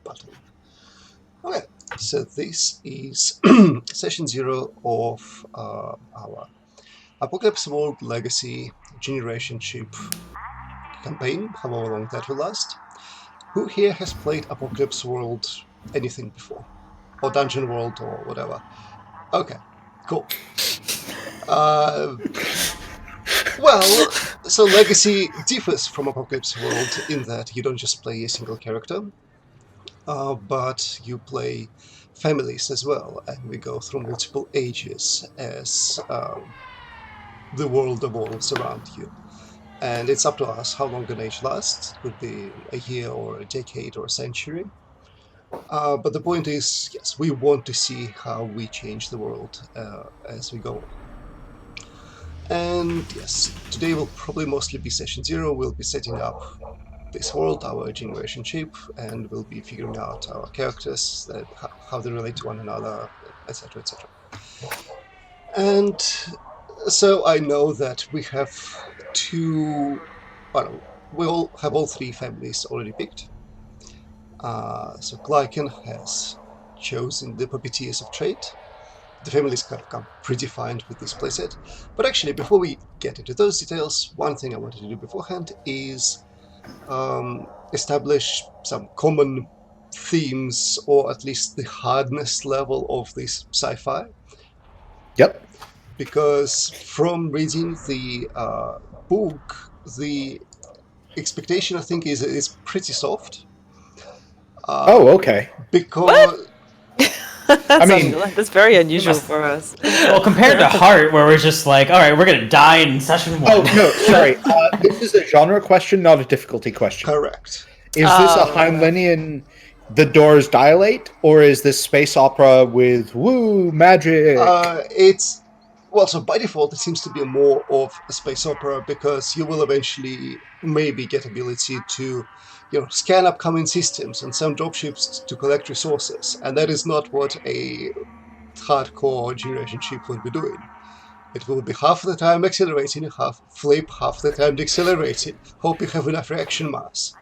button. Okay, so this is session 0 of our Apocalypse World Legacy Generation Ship campaign, however long that will last. Who here has played Apocalypse World anything before? Or Dungeon World or whatever? Okay, cool. Well, so Legacy differs from Apocalypse World in that you don't just play a single character, but you play families as well, and we go through multiple ages as the world evolves around you. And it's up to us how long an age lasts. It could be a year or a decade or a century. But the point is, yes, we want to see how we change the world as we go on. And yes, today will probably mostly be session 0. We'll be setting up this world, our generation ship, and we'll be figuring out our characters, how they relate to one another, etc., etc. And so I know that we have we all have all three families already picked. So Glycan has chosen the Puppeteers of Trade. The families kind of come predefined with this playset. But actually, before we get into those details, one thing I wanted to do beforehand is establish some common themes, or at least the hardness level of this sci-fi. Yep. Because from reading the book, the expectation, I think, is pretty soft. Okay. Because... That's very unusual for us. Well, compared to Heart, where we're just like, all right, we're going to die in session 1. Oh, no, sorry. This is a genre question, not a difficulty question. Correct. Is this a Heinleinian the doors dilate, or is this space opera with woo magic? So by default, it seems to be more of a space opera, because you will eventually maybe get ability to, scan upcoming systems and send dropships to collect resources, and that is not what a hardcore generation ship would be doing. It will be half the time accelerating, half the time decelerating. Hope you have enough reaction mass.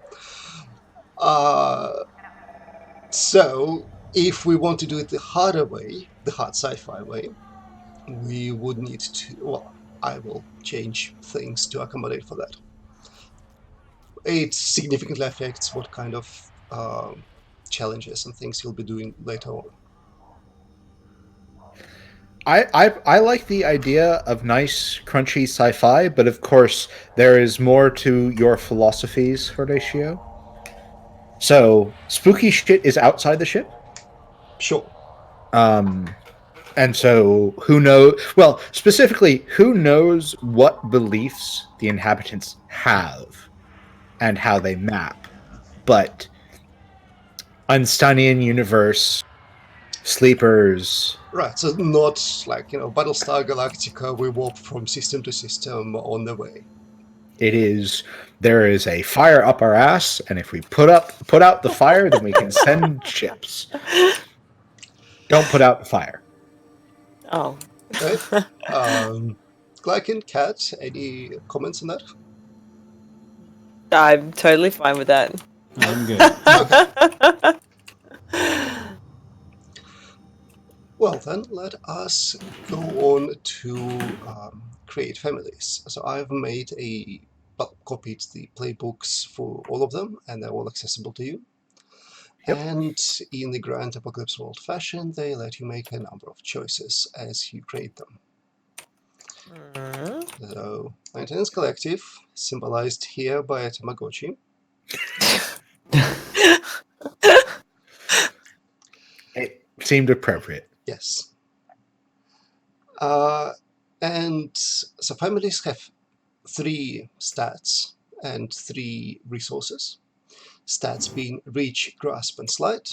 So, if we want to do it the harder way, the hard sci-fi way, we would need to, I will change things to accommodate for that. It significantly affects what kind of challenges and things you'll be doing later on. I like the idea of nice, crunchy sci-fi, but of course there is more to your philosophies, Horatio. So, spooky shit is outside the ship? Sure. And so, who knows? Well, specifically, who knows what beliefs the inhabitants have and how they map? But Einsteinian universe, sleepers. Right, so not like, Battlestar Galactica, we warp from system to system on the way. It is, there is a fire up our ass, and if we put out the fire, then we can send ships. Don't put out the fire. Oh. Okay. Glycan, Cat, any comments on that? I'm totally fine with that. I'm good. Okay. Well then, let us go on to create families. So I've copied the playbooks for all of them, and they're all accessible to you. Yep. And in the Grand Apocalypse World fashion, they let you make a number of choices as you create them. So, Maintenance Collective, symbolized here by a Tamagotchi. It seemed appropriate. Yes. And so families have 3 stats and 3 resources. Stats being Reach, Grasp, and Slide.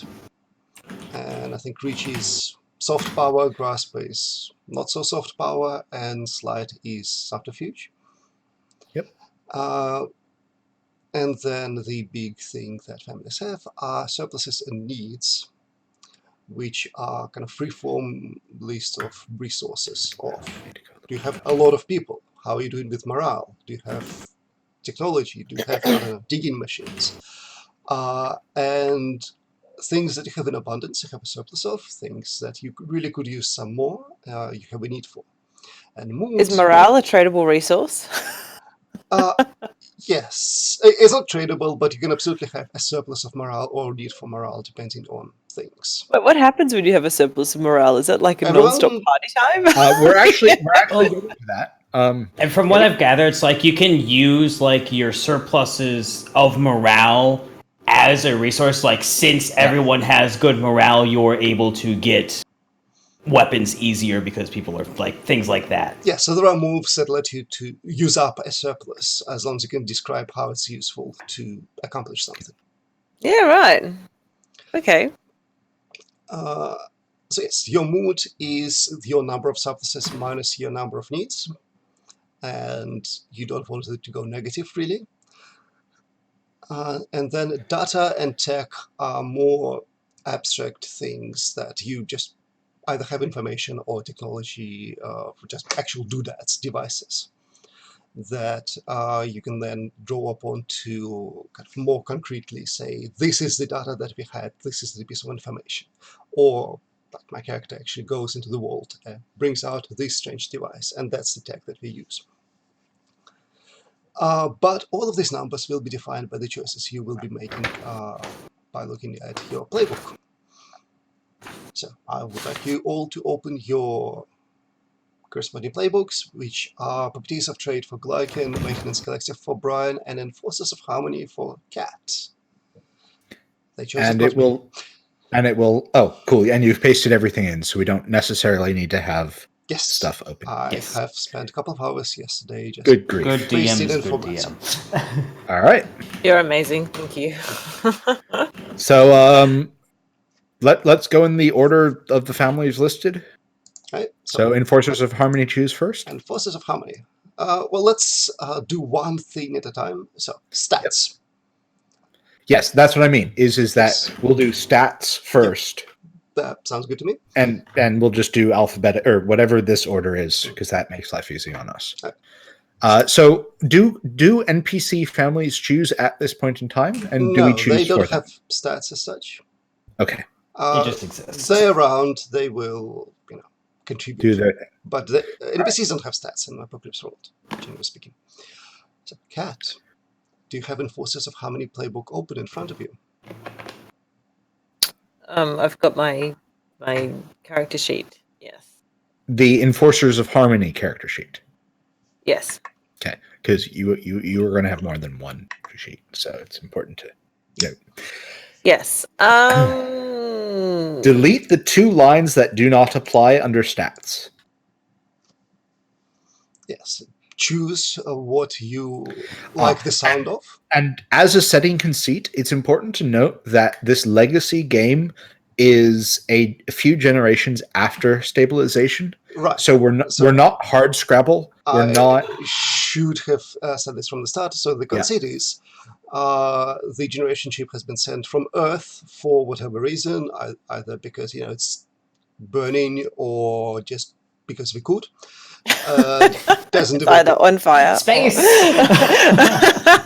And I think Reach is soft power, Grasp is not so soft power, and Slide is Subterfuge. Yep. And then the big thing that families have are surpluses and needs, which are kind of free-form list of resources of, do you have a lot of people? How are you doing with morale? Do you have technology? Do you have digging machines? And things that you have in abundance, you have a surplus of. Things that you really could use some more, you have a need for. And moods. Is morale a tradable resource? Yes, it's not tradable, but you can absolutely have a surplus of morale or need for morale depending on things. But what happens when you have a surplus of morale? Is that like a non-stop party time? We're actually getting to that. And from what I've gathered, it's like you can use like your surpluses of morale as a resource. Like since everyone has good morale, you're able to get weapons easier because people are like things like that. Yeah, so there are moves that let you to use up a surplus as long as you can describe how it's useful to accomplish something. Yeah, right. Okay. So yes, your mood is your number of surpluses minus your number of needs, and you don't want it to go negative really. And then data and tech are more abstract things that you just either have information or technology for just actual doodads, devices that you can then draw upon to kind of more concretely say, this is the data that we had, this is the piece of information. Or like my character actually goes into the vault and brings out this strange device, and that's the tech that we use. But all of these numbers will be defined by the choices you will be making by looking at your playbook. So I would like you all to open your corresponding playbooks, which are Properties of Trade for Glycan, Maintenance Collective for Brian, and Enforcers of Harmony for Cat. They chose and it will. Oh, cool! And you've pasted everything in, so we don't necessarily need to have stuff open. I have spent a couple of hours yesterday just good grief. Good pasting DMs, in good for DMs. All right. You're amazing. Thank you. So let's go in the order of the families listed. Right, so Enforcers of Harmony choose first. Enforcers of Harmony. Well, let's do one thing at a time. So stats. Yep. Yes, that's what I mean. Is that we'll do stats first. Yep. That sounds good to me. And we'll just do alphabet or whatever this order is, because that makes life easy on us. Right. So do NPC families choose at this point in time, and do we choose? They don't for have them? stats as such. Okay. It just exists. They're around. They will, contribute. But the NPCs don't have stats in Apocalypse World, generally speaking. So, Cat, do you have Enforcers of Harmony playbook open in front of you? I've got my character sheet. Yes. The Enforcers of Harmony character sheet. Yes. Okay, because you are going to have more than one sheet, so it's important to note. Yes. Delete the 2 lines that do not apply under stats. Yes. Choose what you like the sound of. And as a setting conceit, it's important to note that this legacy game is a few generations after stabilization. Right. So we're not hard Scrabble. I should have said this from the start. So the conceit is the generation ship has been sent from Earth for whatever reason, either because it's burning or just because we could. Doesn't it's either on fire. Space.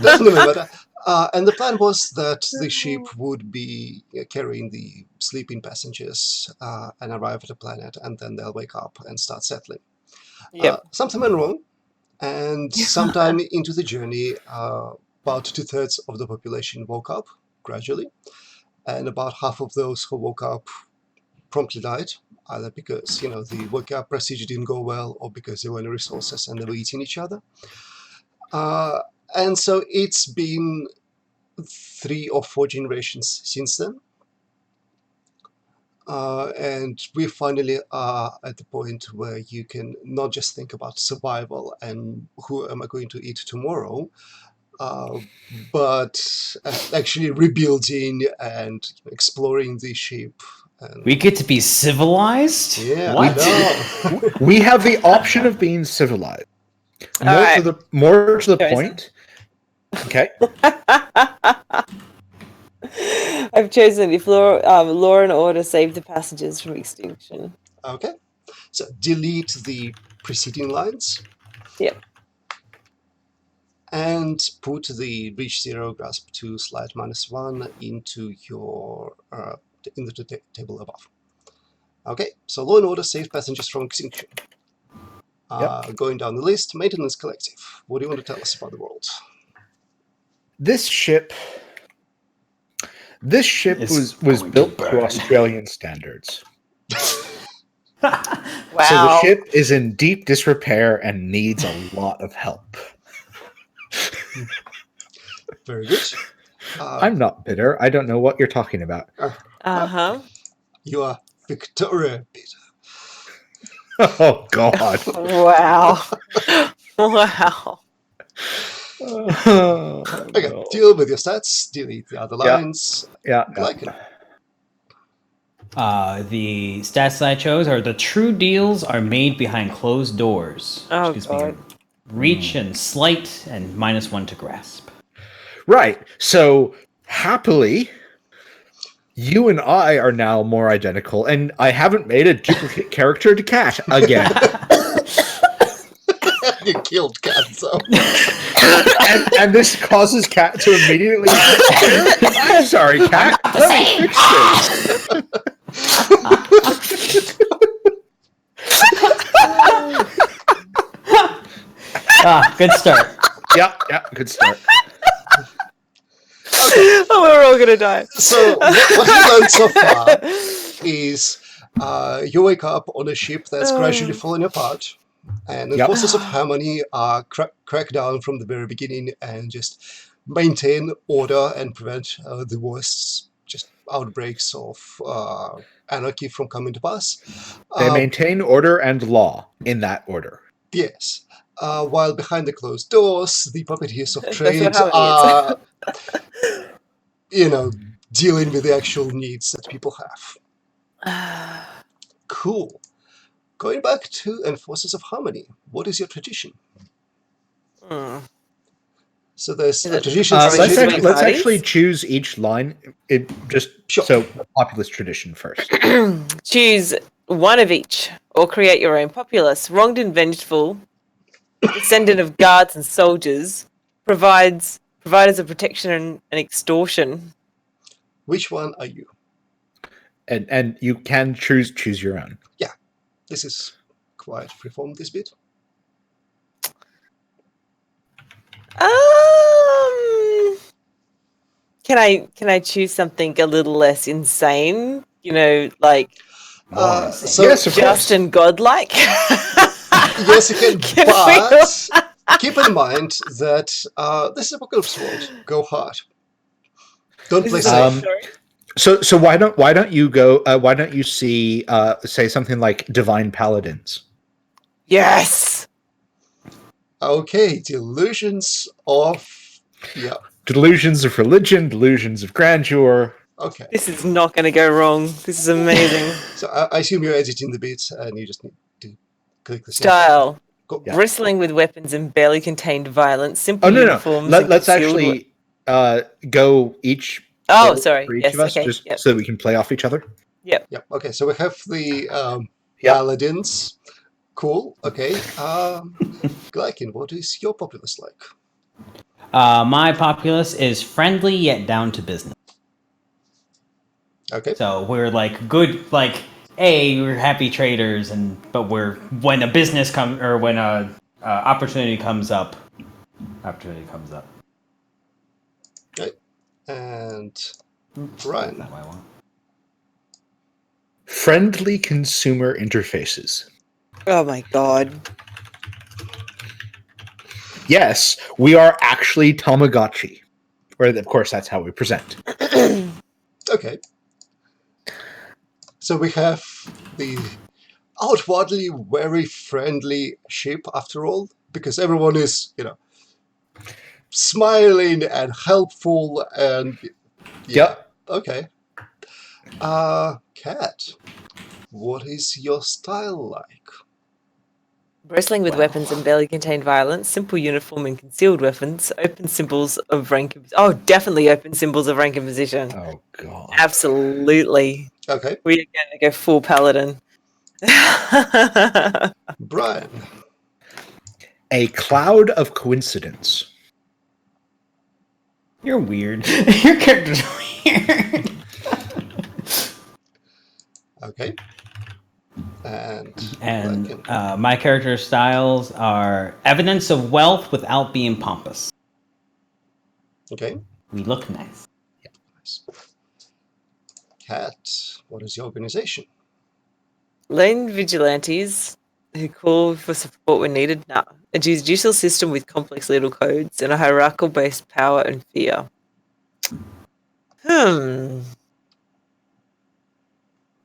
Doesn't even matter. And the plan was that the ship would be carrying the sleeping passengers and arrive at a planet, and then they'll wake up and start settling. Yep. Something went wrong, and sometime into the journey, about 2/3 of the population woke up gradually, and about half of those who woke up promptly died, either because the wake up procedure didn't go well, or because there were no resources and they were eating each other. And so it's been 3 or 4 generations since then. And we finally are at the point where you can not just think about survival and who am I going to eat tomorrow, but actually rebuilding and exploring the ship. And we get to be civilized? Yeah, what? We have the option of being civilized. More to the point. Okay. I've chosen if law and order save the passengers from extinction. Okay. So delete the preceding lines. Yep. and put the reach 0 grasp 2 slide -1 into your into the table above. Okay, so Law and Order saved passengers from extinction. Going down the list, Maintenance Collective. What do you want to tell us about the world? This ship It's was going built to to burn. Australian standards. Wow. So the ship is in deep disrepair and needs a lot of help. Very good. I'm not bitter. I don't know what you're talking about. Uh-huh. You are Victoria, Peter. Oh, God. Wow. Wow. Okay, No. deal with your stats, delete the other lines. Yeah. Glycan. The stats that I chose are the true deals are made behind closed doors. Oh, Which gives me God. reach and sleight and -1 to grasp. Right. So, happily, you and I are now more identical, and I haven't made a duplicate character to Cat again. You killed Cat, so. and this causes Cat to immediately. I'm sorry, Cat. Let me fix this. Good start. Yeah, good start. Oh, we're all gonna die. So, what you learned so far is you wake up on a ship that's gradually falling apart, and the Yep. forces of harmony are crack down from the very beginning and just maintain order and prevent the worst just outbreaks of anarchy from coming to pass. They maintain order and law in that order. Yes. While behind the closed doors, the puppeteers of That's trade what harmony are, dealing with the actual needs that people have. Cool. Going back to Enforcers of Harmony, what is your tradition? So there's Is a it- tradition. Let's Let's, Tradition actually, let's parties? actually choose each line. Sure. So populist tradition first. Choose one of each, or create your own populace. Wronged and vengeful, descendant of guards and soldiers, providers of protection and extortion. Which one are you? And you can choose your own. This is quite freeform, this bit. Can I choose something a little less insane? Like So Yes, of course. just and godlike. yes, you can, Can but keep in mind that this is Apocalypse World. Go hard. Don't play This is safe. So why don't you go? Why don't you see say something like Divine Paladins? Yes. Okay, delusions of Delusions of religion, delusions of grandeur. Okay. This is not going to go wrong. This is amazing. So I assume you're editing the bits and you just need to click the Style. Go. Yeah. Bristling with weapons and barely contained violence. Simple Oh no! uniforms. Let's and concealed actually go each. Oh, sorry. For each Yes. of us, Okay. just Yep. so that we can play off each other. Yep. Yep. Okay, so we have the Yep. paladins. Cool. Okay. Glykin, what is your populace like? My populace is friendly yet down to business. Okay. So we're like good, like we're happy traders, but we're when a business comes or when a opportunity comes up. Okay. And Ryan. That's what I want. Friendly consumer interfaces. Oh my god. Yes, we are actually Tamagotchi. Or, of course, that's how we present. Okay. So we have the outwardly very friendly ship after all, because everyone is, smiling and helpful and Yep. Okay. Kat, what is your style like? Bristling with weapons and barely contained violence, simple uniform and concealed weapons, open symbols of rank. Oh, definitely open symbols of rank and position. Oh, God. Absolutely. Okay. We are going to go full paladin. Brian. A cloud of coincidence. You're weird. Your character's weird. Okay. And And Lycan. my character styles are evidence of wealth without being pompous. Okay. We look nice. Nice. Cat, what is your organization? Lone vigilantes who call for support when needed. Nah. A judicial system with complex legal codes and a hierarchical based power and fear.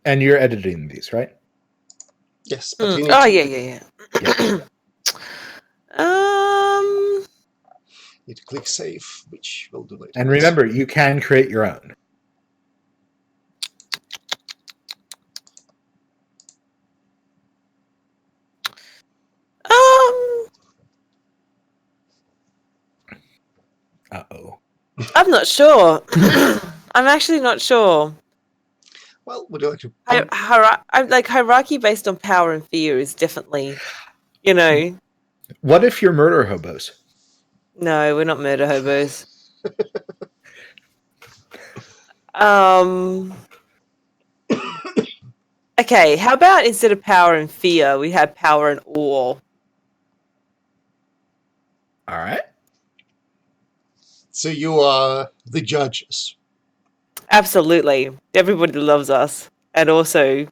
And you're editing these, right? Yes, but you need Oh to, yeah. need to click save, which we'll do later. And remember, you can create your own. Uh-oh. I'm not sure. I'm actually not sure. Well, would you like to... I'm like hierarchy based on power and fear is definitely, What if you're murder hobos? No, we're not murder hobos. Okay, how about instead of power and fear, we have power and awe? All right. So you are the judges. Absolutely. Everybody loves us. And also,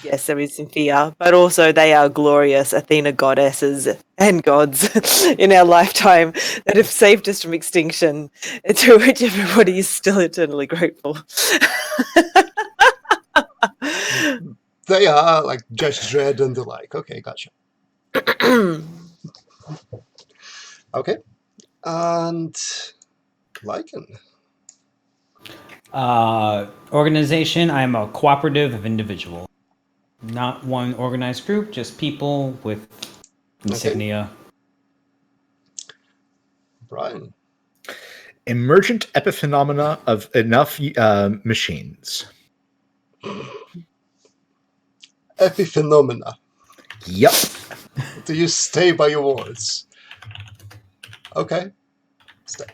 yes, there is some fear, but also they are glorious Athena goddesses and gods in our lifetime that have saved us from extinction, and to which everybody is still eternally grateful. They are like Judge Dredd and the like. Okay, gotcha. Okay. And Lycan. Organization, I'm a cooperative of individual. Not one organized group, just people with insignia. Brian. Emergent epiphenomena of enough machines. Epiphenomena. Yep. Do you stay by your words? Okay. Stay.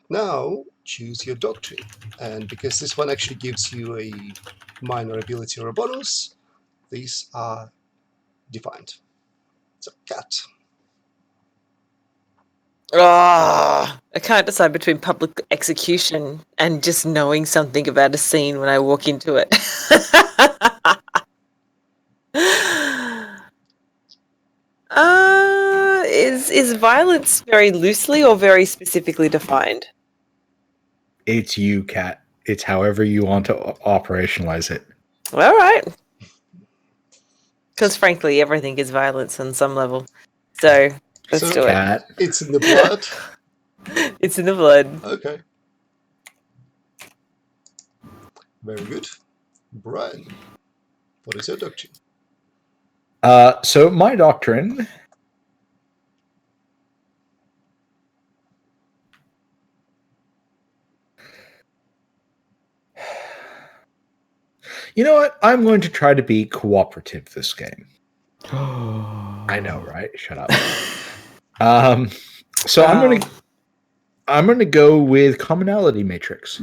Now, choose your doctrine. And because this one actually gives you a minor ability or a bonus, these are defined. So, Cat. I can't decide between public execution and just knowing something about a scene when I walk into it. Is violence very loosely or very specifically defined? It's you, Cat. It's however you want to operationalize it. All right. Because frankly, everything is violence on some level. So let's do Cat. It's in the blood. It's in the blood. Okay. Very good. Brian, what is your doctrine? So my doctrine... You know what? I'm going to try to be cooperative this game. I know, right? Shut up. So I'm going to go with commonality matrix.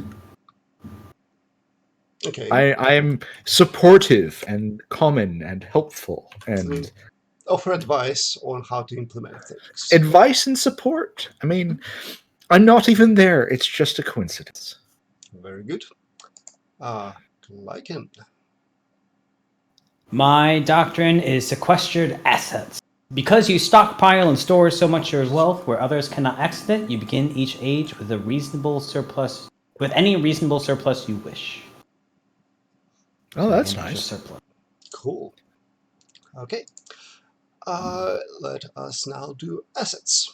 Okay. I am supportive and common and helpful and offer advice on how to implement things. Advice and support. I mean, I'm not even there. It's just a coincidence. Very good. Lycan. My doctrine is sequestered assets. Because you stockpile and store so much of your wealth where others cannot access it, you begin each age with a reasonable surplus, with any reasonable surplus you wish. Oh, that's nice. Surplus. Cool. Okay. Let us now do assets.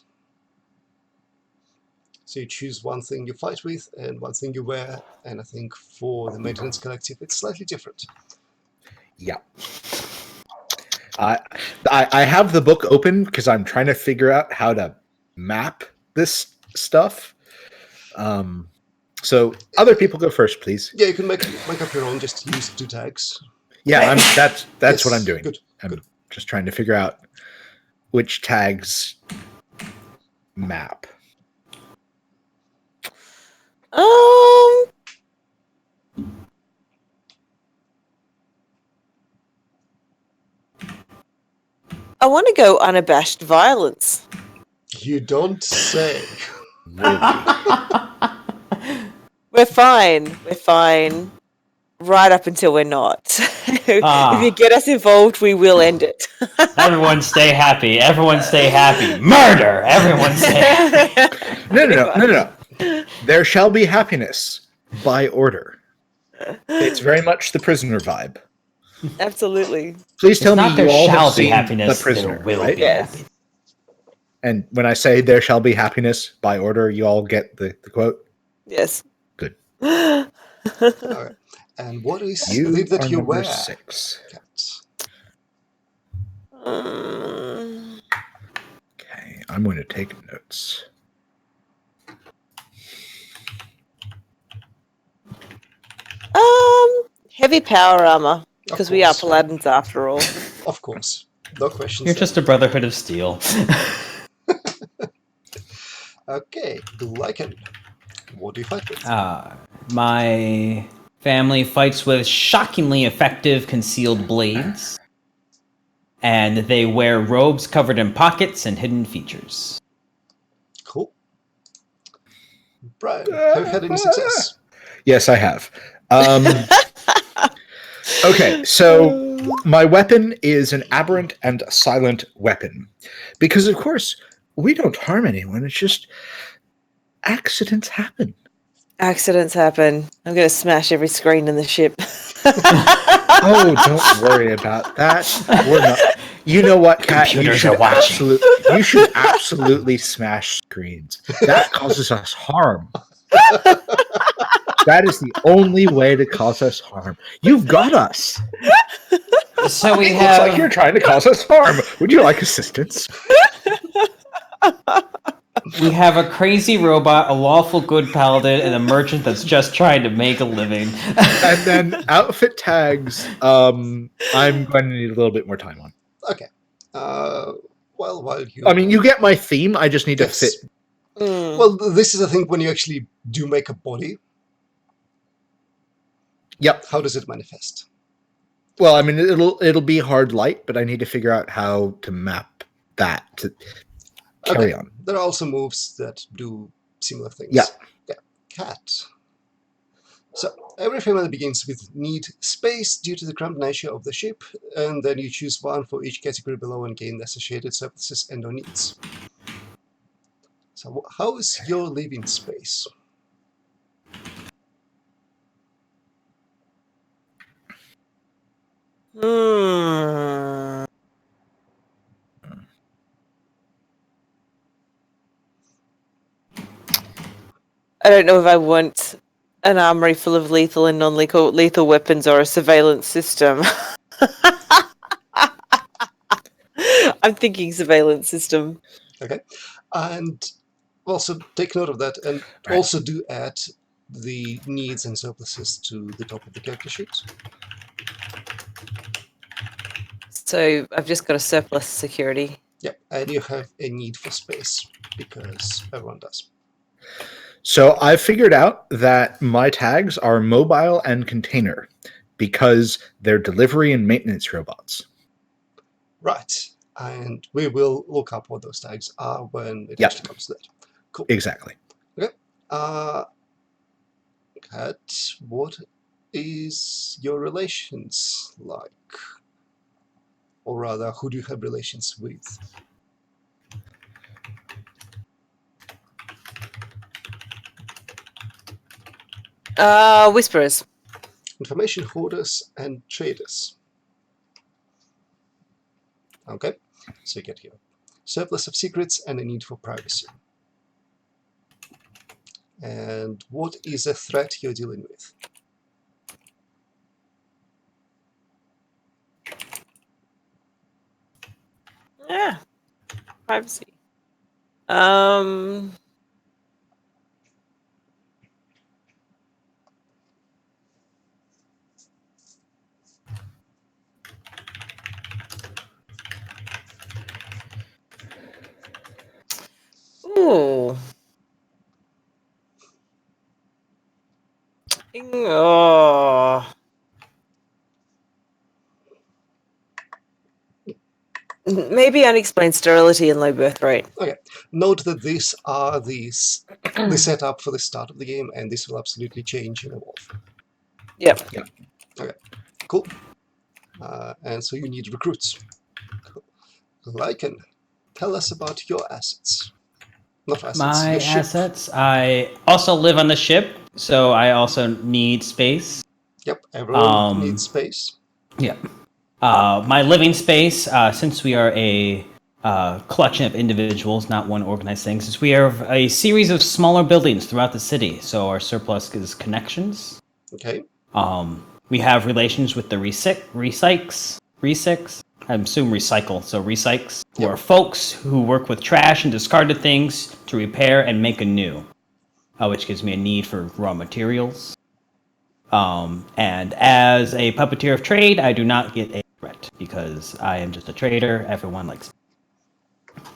So you choose one thing you fight with and one thing you wear, and I think for the maintenance collective it's slightly different. Yeah. I have the book open because I'm trying to figure out how to map this stuff. So other people go first, please. Yeah, you can make up your own. Just use 2 tags. Yeah, that's Yes, what I'm doing. Good. I'm just trying to figure out which tags map. Um, I want to go unabashed violence. You don't say. Really? We're fine. We're fine. Right up until we're not. If you get us involved, we will end it. Everyone stay happy. Everyone stay happy. Murder. Everyone stay happy. No. There shall be happiness by order. It's very much the Prisoner vibe. Absolutely. Please tell me Not there you all shall have be seen happiness. The Prisoner, There will right? be Yes. happiness. And when I say there shall be happiness by order, you all get the quote? Yes. Good. All right. And what is the You leaf that are you number wear? 6. Cat. Okay, I'm going to take notes. Heavy power armor. Because we are course. paladins after all. Of course. No questions. You're there. just a brotherhood of steel. Okay, Lycan. What do you fight with? My family fights with shockingly effective concealed blades. And they wear robes covered in pockets and hidden features. Cool. Brian, have you had any success? Yes, I have. Okay, so my weapon is an aberrant and silent weapon. Because, of course, we don't harm anyone. It's just accidents happen. Accidents happen. I'm going to smash every screen in the ship. Oh, don't worry about that. We're not. You know what, Kat? Computers are watching. You should absolutely smash screens. That causes us harm. That is the only way to cause us harm. You've got us. So we It looks like you're have trying to cause us harm. Would you like assistance? a crazy robot, a lawful good paladin, and a merchant that's just trying to make a living. And then outfit tags. I'm going to need a little bit more time on. Okay. Well, while you... I mean, you get my theme. I just need to fit. Well, this is a thing when you actually do make a body. Yep. How does it manifest? Well, I mean, it'll be hard light, but I need to figure out how to map that to carry on. There are also moves that do similar things. Yeah. Cat. So, every family begins with need space due to the cramped nature of the ship, and then you choose one for each category below and gain associated surpluses and or needs. So, how is your living space? I don't know if I want an armory full of lethal and non-lethal weapons or a surveillance system. I'm thinking surveillance system. Okay. And also take note of that, and Right. also do add the needs and surpluses to the top of the character sheet. So I've just got a surplus security. Yep, and you have a need for space, because everyone does. So I've figured out that my tags are mobile and container because they're delivery and maintenance robots. Right, and we will look up what those tags are when it Yep. actually comes to that. Cool. Exactly. Okay. Kat, what is your relations like? Or rather, who do you have relations with? Whisperers. Information hoarders and traders. Okay, so you get here. Surplus of secrets and a need for privacy. And what is a threat you're dealing with? Yeah. Privacy. Um. Ooh. Oh. Maybe unexplained sterility and low birth rate. Okay. Note that these are the setup for the start of the game, and this will absolutely change and evolve. Yep. Okay. Cool. And so you need recruits. Cool. Lycan, tell us about your assets. Not assets. My your ship. assets. I also live on the ship, so I also need space. Yep. Everyone needs space. Yeah. My living space, since we are a collection of individuals, not one organized thing, since we have a series of smaller buildings throughout the city, so our surplus is connections. Okay. We have relations with the recycs. I assume recycle, so recycs. Who are folks who work with trash and discarded things to repair and make anew, which gives me a need for raw materials. And as a puppeteer of trade, I do not get a threat because I am just a trader. Everyone likes me.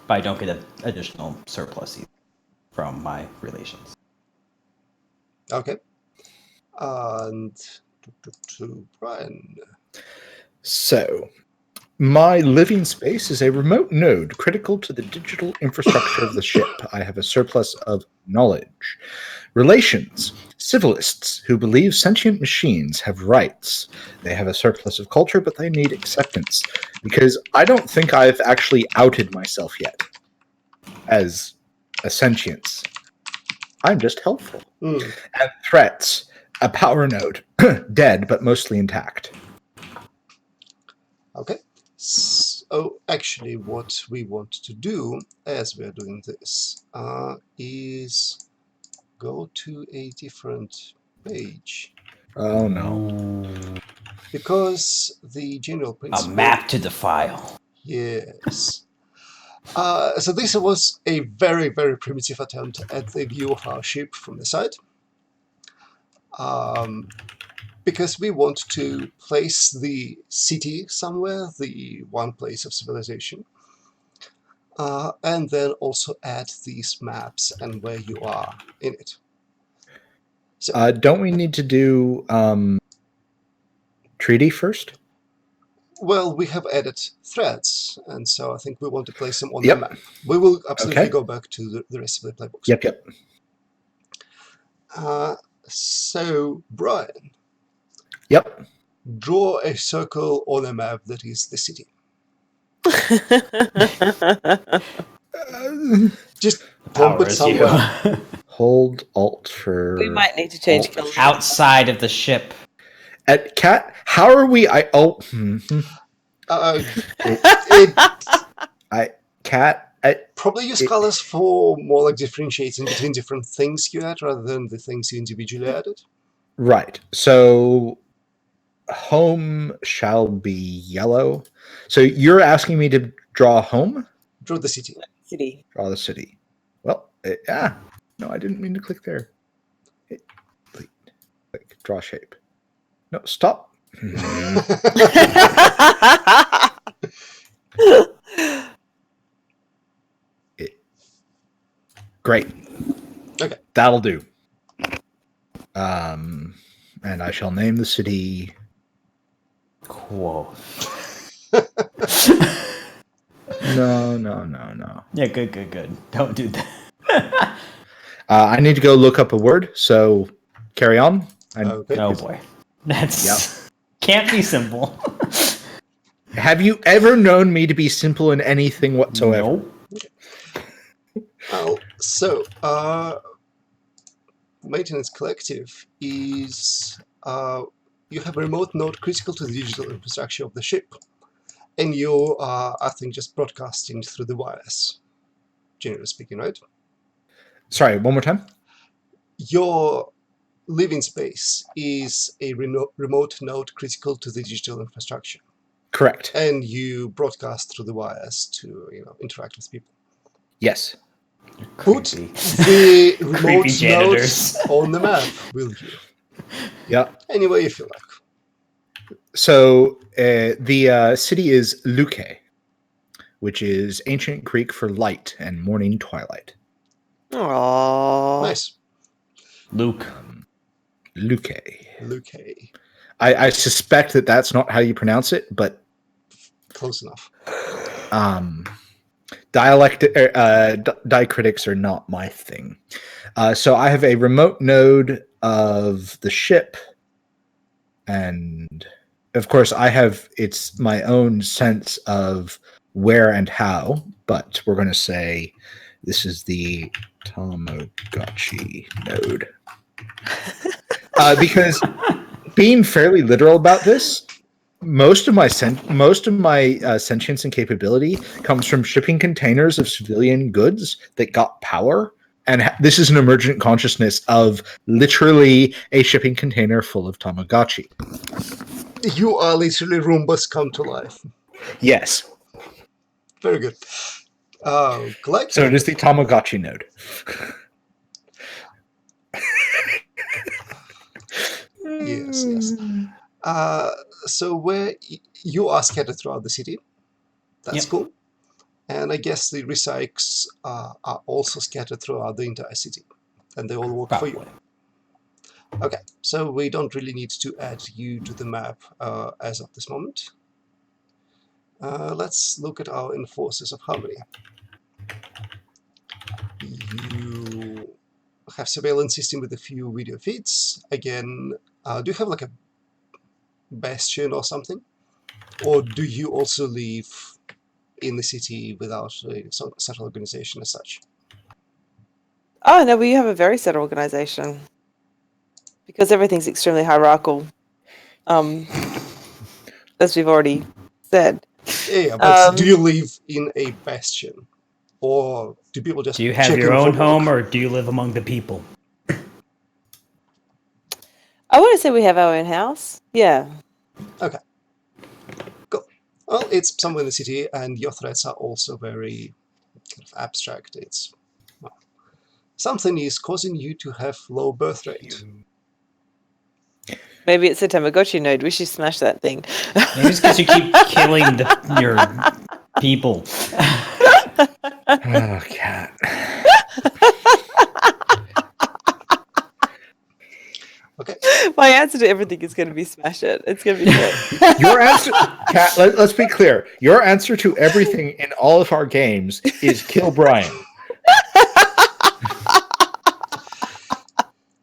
But I don't get an additional surplus from my relations. Okay. And to Brian. So, my living space is a remote node critical to the digital infrastructure of the ship. I have a surplus of knowledge. Relations. Civilists who believe sentient machines have rights. They have a surplus of culture, but they need acceptance. Because I don't think I've actually outed myself yet as a sentience. I'm just helpful. And threats. A power node. Dead, but mostly intact. Okay. So actually what we want to do as we're doing this is go to a different page. Oh no. Because the general principle... A map to the file. Yes. So this was a very, very primitive attempt at the view of our ship from the side. Because we want to place the city somewhere, the one place of civilization, and then also add these maps and where you are in it. So, Don't we need to do treaty first? well, we have added threads, and so I think we want to place them on Yep. the map. We will absolutely Okay. go back to the rest of the playbooks. Yep. So, Brian, Yep. draw a circle on a map that is the city. Just bump it somewhere. Hold Alt for... We might need to change Alt. colors. Outside of the ship. At Cat, how are we... Probably use colors for more like differentiating between different things you add rather than the things you individually added. Right. So home shall be yellow. So you're asking me to draw home? Draw the city. City. Draw the city. Well, no, I didn't mean to click there. Click, draw shape. No, stop. Great. Okay. That'll do. And I shall name the city. Whoa. No. Yeah, good. Don't do that. I need to go look up a word, so carry on. Okay. Oh boy. That's can't be simple. Have you ever known me to be simple in anything whatsoever? Nope. So, Maintenance Collective is... you have a remote node critical to the digital infrastructure of the ship. And you are, I think, just broadcasting through the wires, generally speaking, right? Sorry, one more time? Your living space is a remote node critical to the digital infrastructure. Correct. And you broadcast through the wires to, interact with people. Yes. Put Creepy. the remote Creepy janitors. nodes on the map, will you? Yeah. Any way you feel like. So the city is Luke, which is ancient Greek for light and morning twilight. Aww. Nice. Luke. Luke. Luque. I suspect that that's not how you pronounce it, but Close enough. Diacritics are not my thing. So I have a remote node of the ship, and of course it's my own sense of where and how, but we're going to say this is the Tamagotchi node. Because being fairly literal about this, most of my sentience and capability comes from shipping containers of civilian goods that got power, and this is an emergent consciousness of literally a shipping container full of Tamagotchi. You are literally Roombas come to life. Yes. Very good. Collect. So it is the Tamagotchi node. Yes. So where you are scattered throughout the city, that's Yep. cool. And I guess the recycles are also scattered throughout the entire city, and they all work for you. Probably. Okay, so we don't really need to add you to the map as of this moment. Let's look at our enforcers of harmony. You have surveillance system with a few video feeds. Again, do you have like a bastion or something? Or do you also live in the city without a central organization as such? Oh no, we have a very set organization because everything's extremely hierarchical. As we've already said. Yeah, but do you live in a bastion? Or do people just Do you have check your in own for home, work? or do you live among the people? I want to say we have our own house. Yeah. Okay. Cool. Well, it's somewhere in the city, and your threats are also very kind of abstract. It's something is causing you to have low birth rate. Maybe it's a Tamagotchi node. We should smash that thing. Maybe it's because you keep killing your people. Oh, cat. Okay. My answer to everything is going to be smash it. It's going to be good. Your answer, Cat, let's be clear. Your answer to everything in all of our games is kill Brian.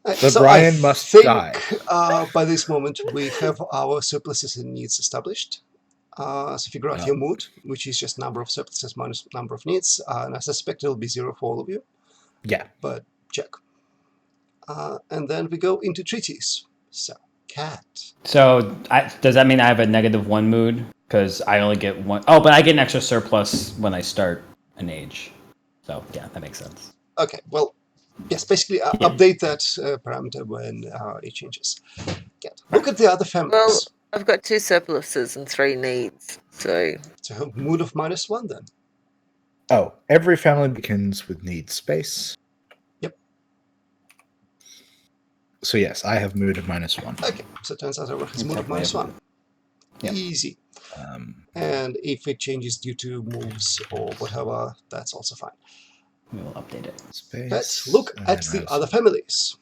But Brian must die. By this moment, we have our surpluses and needs established. So figure out your mood, which is just number of surpluses minus number of needs. And I suspect it'll be 0 for all of you. Yeah. But check. And then we go into treaties. So, Cat. So does that mean I have a -1 mood? Because I only get one. Oh, but I get an extra surplus when I start an age. So yeah, that makes sense. Okay, well, yes, basically update that parameter when it changes. Cat. Look at the other families. Well, I've got 2 surpluses and 3 needs. So mood of -1 then. Oh, every family begins with need space. Yep. So yes, I have mood of -1. Okay, so it turns out everyone has mood of -1. Yep. Easy. And if it changes due to moves or whatever, that's also fine. We will update it. Space, Let's look at the other families.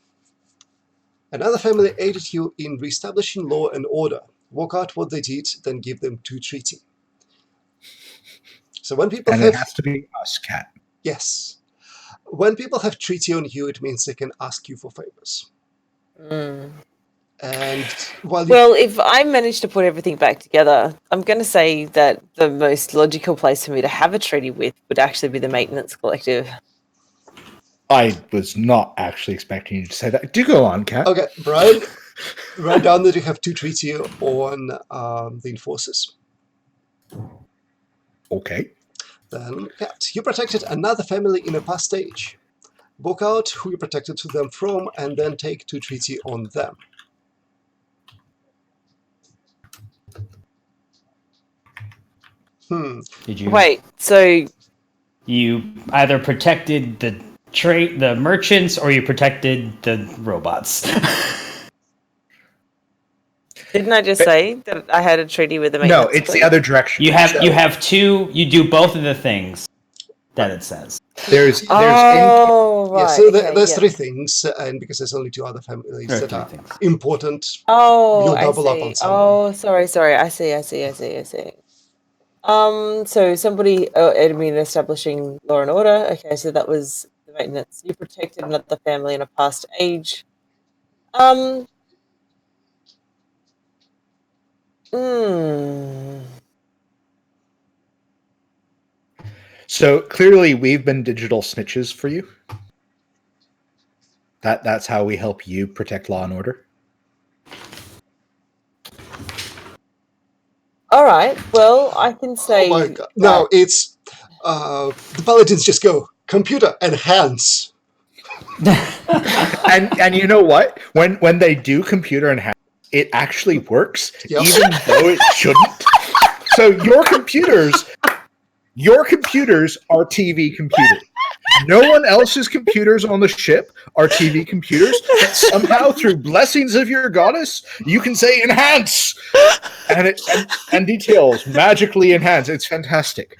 Another family aided you in reestablishing law and order. Work out what they did, then give them 2 treaty. So when people and have... it has to be us, Cat. Yes. When people have treaty on you, it means they can ask you for favors. And while well, if I manage to put everything back together, I'm going to say that the most logical place for me to have a treaty with would actually be the maintenance collective. I was not actually expecting you to say that. Do go on, Cat. Okay, Brian, write down that you have 2 treaty on the enforcers. Okay. Then, Cat, you protected another family in a past stage. Work out who you protected them from, and then take 2 treaty on them. Did you Wait, so You either protected the merchants or you protected the robots. didn't I just say that I had a treaty with the No, maintenance it's the collective? other direction. You have 2. You do both of the things that it says. There's Oh, right. Yeah, so okay, there's yeah. 3 things, and because there's only 2 other families There are that 3 are things. important, Oh, you'll I double up see. on someone. Oh, sorry. I see. So somebody, establishing law and order. Okay, so that was the maintenance. You protected another family in a past age. Um. Hmm. So clearly, we've been digital snitches for you. That's how we help you protect law and order. All right. Well, I can say. Oh my god. No, it's... the paladins just go, computer, enhance! And you know what? When they do computer enhance, it actually works, Yep. even though it shouldn't. So your computers are TV computers. No one else's computers on the ship are TV computers, but somehow through blessings of your goddess, you can say enhance, and details magically enhance. It's fantastic.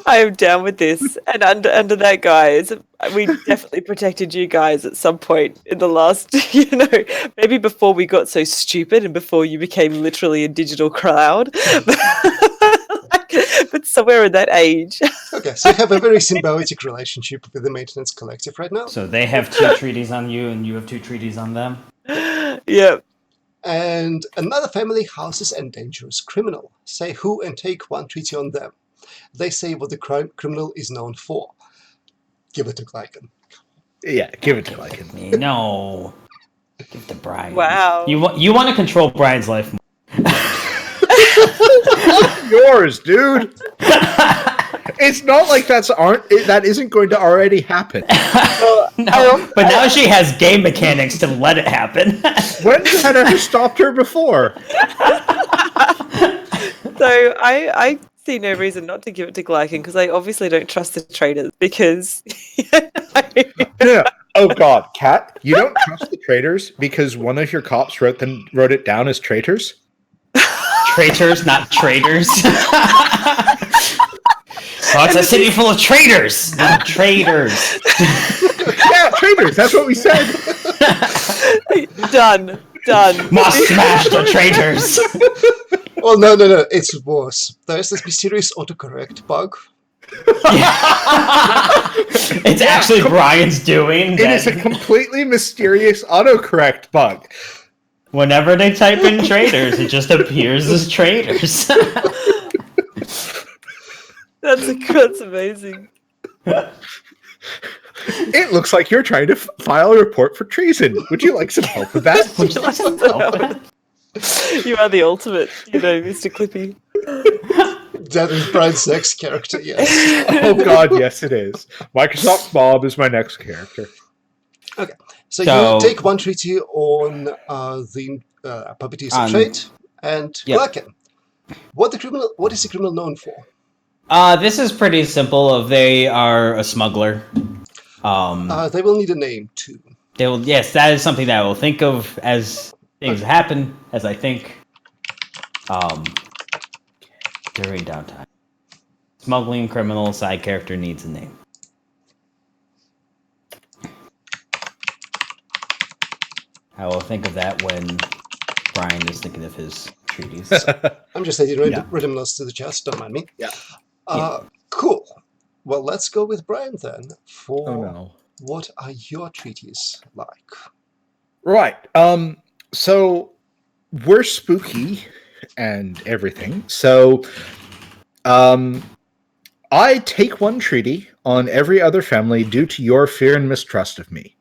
I am down with this. And under that, guys, we definitely protected you guys at some point in the last, maybe before we got so stupid and before you became literally a digital crowd. But somewhere in that age. Okay, so you have a very symbiotic relationship with the maintenance collective right now. So they have 2 treaties on you, and you have 2 treaties on them. Yep. And another family houses a dangerous criminal. Say who and take 1 treaty on them. They say what the criminal is known for. Give it to Glycan. Yeah, give it to Lycan. No. Give it to Brian. Wow. You want to control Brian's life more. Yours, dude. It's not like that isn't going to already happen. No, but now she has game mechanics to let it happen. When had I stopped her before? So I see no reason not to give it to Glycan because I obviously don't trust the traders because Yeah. Oh God, Kat, you don't trust the traitors because one of your cops wrote it down as traitors? Traitors, not traders. Oh, it's a city full of traitors, not traders. Yeah, traitors. That's what we said. done. Must smash the traitors. Well, no, it's worse. There's this mysterious autocorrect bug. It's actually Brian's doing. It is a completely mysterious autocorrect bug. Whenever they type in traitors, it just appears as traitors. That's amazing. It looks like you're trying to file a report for treason. Would you like some help with that? Would you like some help with that? You are the ultimate, Mr. Clippy. That is Brian's next character, yes. Oh God, yes it is. Microsoft Bob is my next character. Okay, so you take 1 treaty on the puppeteers of trade, and Glycan. What is the criminal known for? This is pretty simple. They are a smuggler. They will need a name too. They will. Yes, that is something that I will think of as things happen. As I think, during downtime, smuggling criminal side character needs a name. I will think of that when Brian is thinking of his treaties. I'm just adding random notes to the chat. Don't mind me. Yeah. Cool. Well, let's go with Brian then. Oh, What are your treaties like? Right. So we're spooky and everything. So I take 1 treaty on every other family due to your fear and mistrust of me.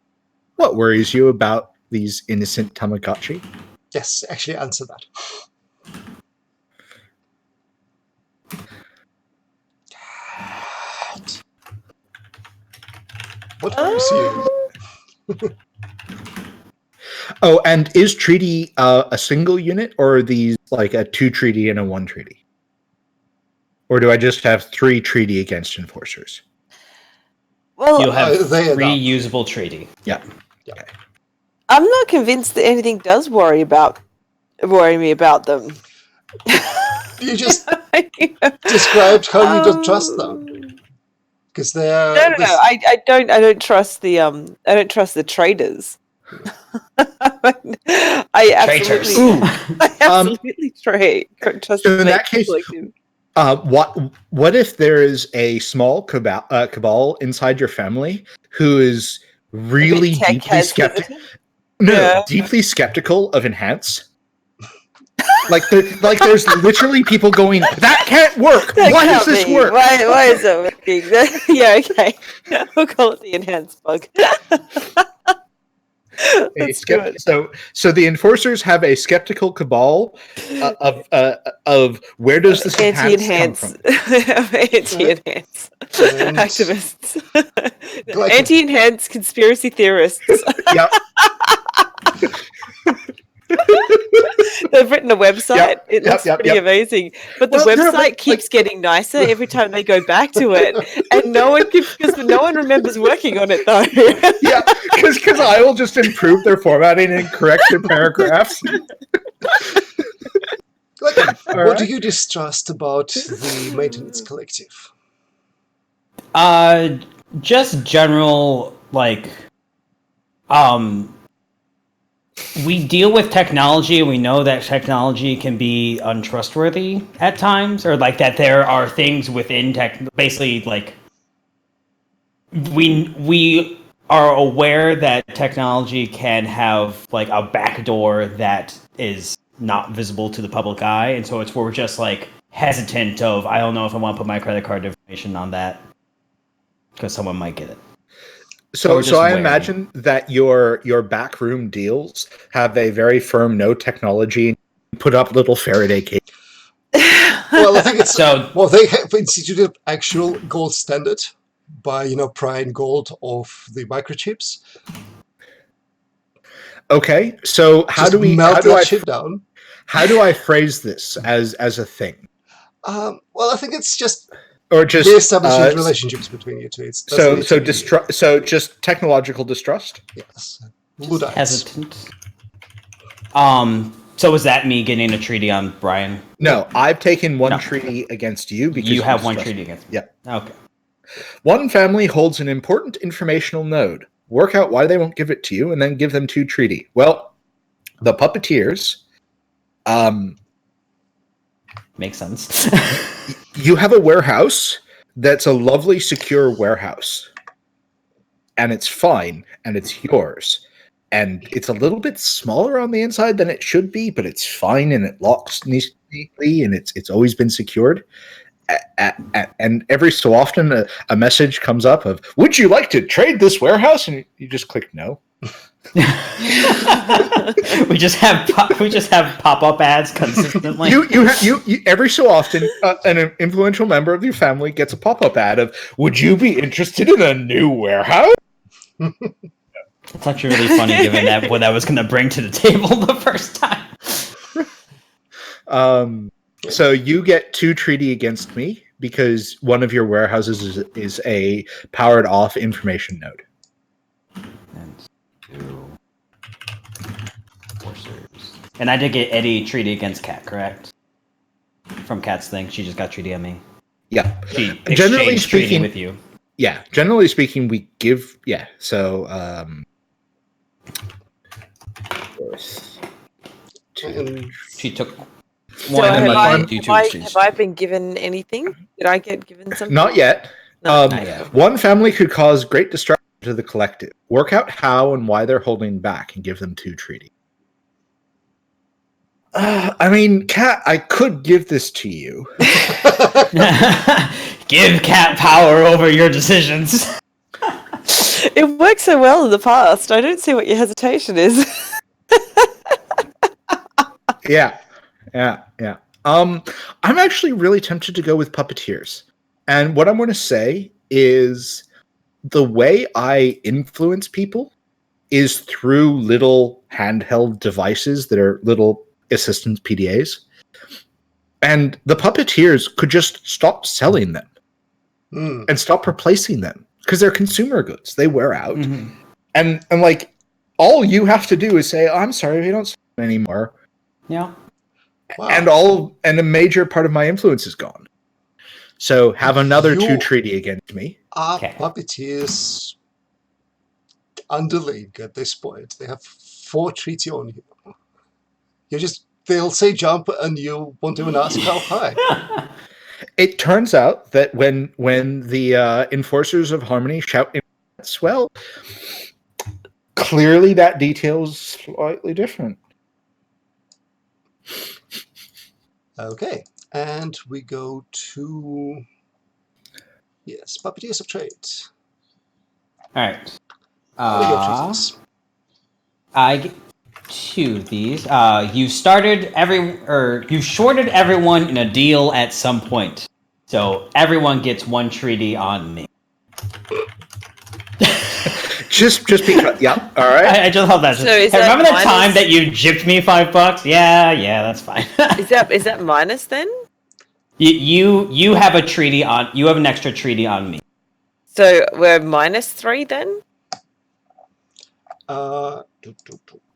What worries you about these innocent Tamagotchi? Yes, actually answer that. What worries you? Oh, and is treaty a single unit, or are these like a 2 treaty and a 1 treaty? Or do I just have 3 treaty against enforcers? Well, You'll have they 3 enough. usable treaty. Yeah. Yeah. I'm not convinced that anything does worry me about them. You just described how you don't trust them. because No, no, no. I don't trust the I don't trust the traders. I absolutely, Traitors. Ooh. I absolutely trust So the in that Matrix case, Collective. what if there is a small cabal inside your family who is really tech deeply has skeptical? hesitant. No, Yeah. deeply skeptical of enhance. There's literally people going, that can't work. That Why does can't this be. work? Why is it working? Yeah, okay. We'll call it the enhanced bug. Let's do it. So the enforcers have a skeptical cabal of where does this enhance come Anti-enhance, from? anti-enhance And- activists, anti-enhance conspiracy theorists. Yep. They've written a website. Yep, It looks yep, pretty yep. amazing, but the Well, no, website keeps getting nicer every time they go back to it, and because no one remembers working on it though. Yeah, because I will just improve their formatting and correct their paragraphs. What do you distrust about the maintenance collective? Just general, like, we deal with technology and we know that technology can be untrustworthy at times, or like that there are things within tech, basically, like, we are aware that technology can have like a backdoor that is not visible to the public eye, and so we're just like hesitant of, I don't know if I want to put my credit card information on that because someone might get it. So just I wary. imagine that your backroom deals have a very firm no technology. Put up little Faraday cage. Well, I think it's So they have instituted actual gold standard by prying gold off the microchips. Okay, so Just melt that shit down. how do I phrase this as a thing? Well, I think it's just Or just reestablishing relationships between you two. So just technological distrust. Yes, Luddites. hesitant. So is that me getting a treaty on Brian? No, I've taken one No. treaty against you because You have one distrust treaty me. against me. Yep. Okay. One family holds an important informational node. Work out why they won't give it to you, and then give them 2 treaty. Well, the puppeteers. Makes sense. You have a warehouse that's a lovely, secure warehouse, and it's fine, and it's yours. And it's a little bit smaller on the inside than it should be, but it's fine, and it locks neatly, and it's always been secured. And every so often, a message comes up of, "Would you like to trade this warehouse?" And you just click no. we just have pop-up ads consistently. You every so often, an influential member of your family gets a pop-up ad of, "Would you be interested in a new warehouse?" It's actually really funny, given that what I was going to bring to the table the first time. So you get 2 treaty against me because one of your warehouses is a powered off information node. And I did get Eddie treaty against Kat, correct? From Kat's thing, she just got treaty on me. Yeah. She Generally exchanged treaty speaking, with you. Yeah. Generally speaking, we give. Yeah. So. She took So one have of me. have I been given anything? Did I get given something? Not yet. No, not yet. One family could cause great destruction to the collective. Work out how and why they're holding back, and give them 2 treaty. I mean, Kat, I could give this to you. Give Kat power over your decisions. It worked so well in the past. I don't see what your hesitation is. Yeah. I'm actually really tempted to go with puppeteers. And what I'm going to say is the way I influence people is through little handheld devices that are little assistant PDAs. And the puppeteers could just stop selling them and stop replacing them because they're consumer goods. They wear out. Mm-hmm. And like, all you have to do is say, "Oh, I'm sorry, we don't sell them anymore." Yeah. Wow. And a major part of my influence is gone. So have another You- 2 treaty against me. Our Okay. puppeteers underling at this point. They have 4 treaty on you. They'll say jump and you won't even ask how high. It turns out that when the enforcers of harmony shout, well, clearly that detail's slightly different. Okay, and we go to... Yes, puppeteers of trade. All right. What are your treaties? I get 2 of these. You shorted everyone in a deal at some point, so everyone gets 1 treaty on me. Just because, yeah, all right. I just love that. So is Hey, that remember that minus- time that you gypped me $5? Yeah, that's fine. Is that minus then? You have a treaty on. You have an extra treaty on me. So we're -3 then?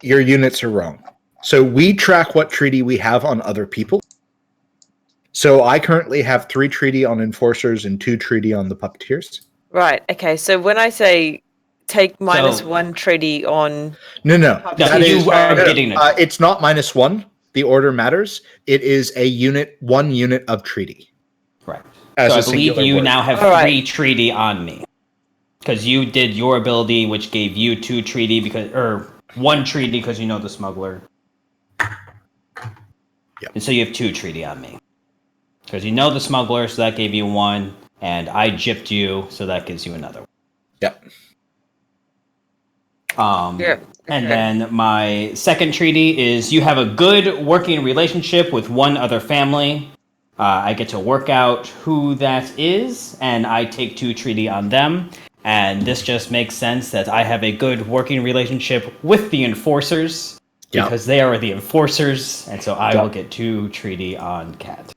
Your units are wrong. So we track what treaty we have on other people. So I currently have 3 treaty on enforcers and 2 treaty on the puppeteers. Right. Okay. So when I say take -1 treaty on, No. No, you are getting a it's not -1. The order matters. It is a unit, 1 unit of treaty. correct. As So a I believe singular you word. now have All right. 3 treaty on me because you did your ability, which gave you 2 treaty or 1 treaty because you know the smuggler. Yep. And so you have 2 treaty on me because you know the smuggler, so that gave you 1, and I gypped you, so that gives you another 1. Yep. Yeah. And Okay. then my second treaty is you have a good working relationship with one other family. I get to work out who that is, and I take 2 treaty on them. And this just makes sense that I have a good working relationship with the enforcers Yeah. because they are the enforcers, and so I Yeah. will get 2 treaty on Cat.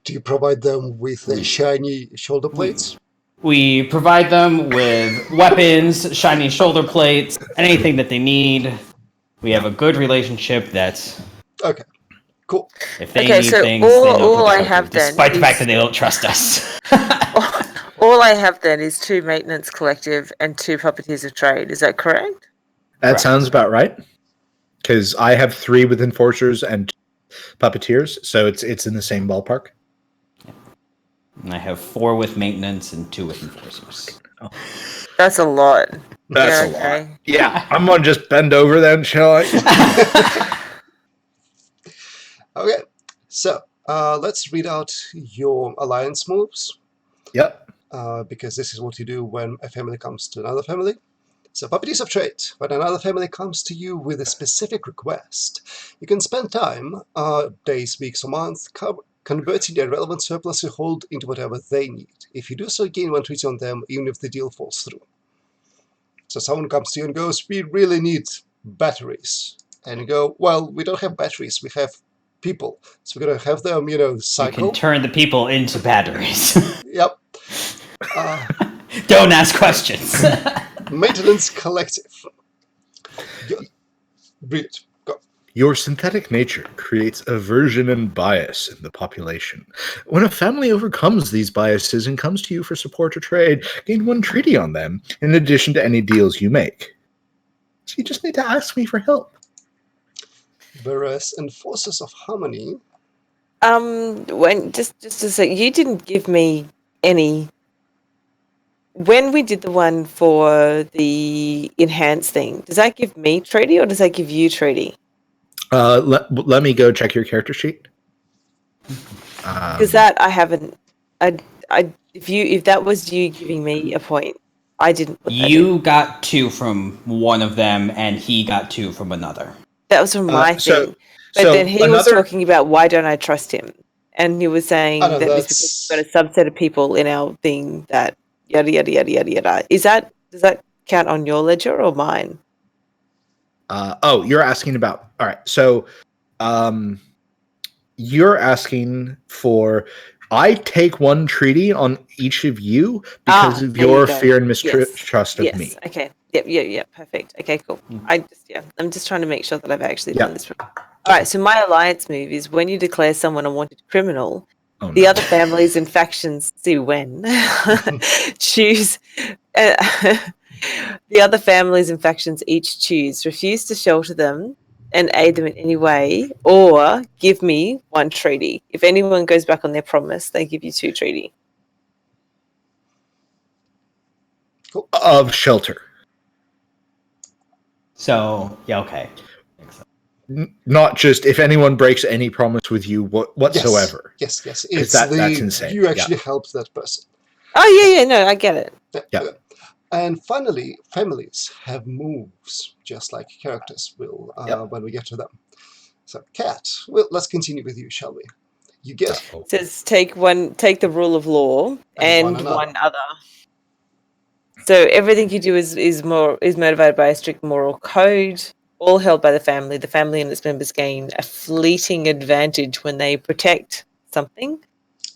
Do you provide them with shiny shoulder plates? We provide them with weapons, shiny shoulder plates, anything that they need. We have a good relationship that's Okay, cool. if they Okay, need so things, all- they know who all to I go have to, then despite the fact is- that they don't trust us. all I have then is 2 maintenance collective and 2 puppeteers of trade. Is that correct? That Correct. sounds about right. Because I have 3 with enforcers and puppeteers, so it's in the same ballpark. And I have 4 with maintenance and 2 with enforcers. That's a lot. That's Yeah, a lot. okay. Yeah, I'm gonna just bend over then, shall I? Okay, so let's read out your alliance moves, Yep. because this is what you do when a family comes to another family. So, puppeteers of trade. When another family comes to you with a specific request, you can spend time, days, weeks, or months, converting the relevant surplus you hold into whatever they need. If you do so, gain 1 treaty on them, even if the deal falls through. So someone comes to you and goes, we really need batteries. And you go, well, we don't have batteries, we have people. So we're going to have them, You cycle. can turn the people into batteries. Yep. Don't ask questions. Maintenance collective. Read it. Go. Your synthetic nature creates aversion and bias in the population. When a family overcomes these biases and comes to you for support or trade, gain 1 treaty on them, in addition to any deals you make. So you just need to ask me for help. Whereas enforcers of harmony, When just to say, you didn't give me any. When we did the one for the enhanced thing, does that give me treaty or does that give you treaty? Let me go check your character sheet. Because that I haven't. If that was you giving me a point, I didn't. Put that in. You got 2 from one of them, and he got 2 from another. That was from my so- thing. But so then he was another- talking about why don't I trust him, and he was saying I know, that it's because we've got a subset of people in our thing that yada yada yada yada yada. Does that count on your ledger or mine? You're asking about. All right, so you're asking for. I take 1 treaty on each of you because of there you your go. fear and Yes. mistrust of Yes. me. Okay. Yep. Yeah. Perfect. Okay. Cool. I'm just trying to make sure that I've actually Yeah. done this. All right. So my alliance move is when you declare someone a wanted criminal, Oh, The no. other families and factions see when choose. The other families and factions each choose refuse to shelter them and aid them in any way, or give me 1 treaty. If anyone goes back on their promise, they give you 2 treaty. Cool. Of shelter. So yeah, okay. Not just if anyone breaks any promise with you whatsoever. Yes. Because It's that's insane. you actually helped that person. Oh, yeah, no, I get it. Yeah. Okay. And finally, families have moves, just like characters will when we get to them. So, Kat, well, let's continue with you, shall we? You get It says take the rule of law and one other. So everything you do is motivated by a strict moral code, all held by the family. The family and its members gain a fleeting advantage when they protect something.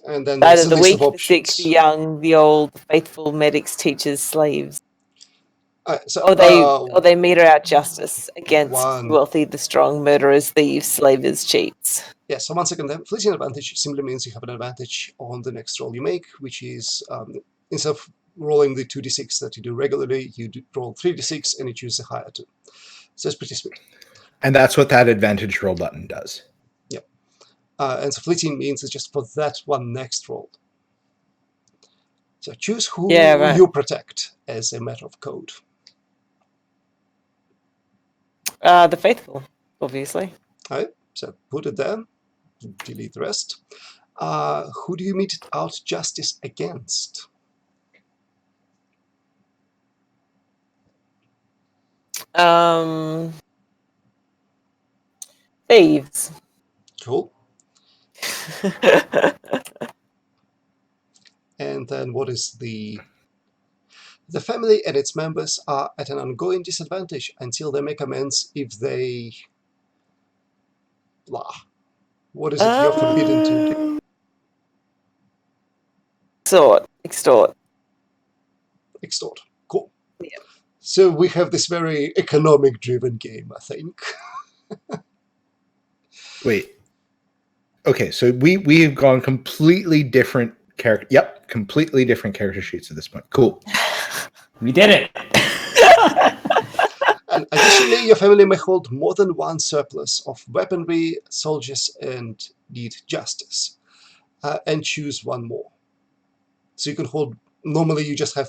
and then there's Either a the list weak, of the sick, options. the young, the old, the faithful, medics, teachers, slaves. So, Or they meter out justice against one- the wealthy, the strong, murderers, thieves, slavers, cheats. yeah, so 1 second then. Fleeting advantage simply means you have an advantage on the next roll you make, which is instead of rolling the 2d6 that you do regularly, you roll 3d6 and you choose the higher 2. So it's pretty sweet. And that's what that advantage roll button does. Yep. And so fleeting means it's just for that one next roll. So choose who you protect as a matter of code. The faithful, obviously. All right, so put it there. Delete the rest. Who do you mete out justice against? Thieves. Cool. And then what is the family and its members are at an ongoing disadvantage until they make amends if they blah. What is it you're forbidden to do? Extort. Extort. Cool. Yeah. So we have this very economic-driven game, I think. Wait. Okay, so we've gone completely different character. Yep, completely different character sheets at this point. Cool. We did it. And additionally, your family may hold more than 1 surplus of weaponry, soldiers, and need justice, and choose 1 more. So you can hold. Normally, you just have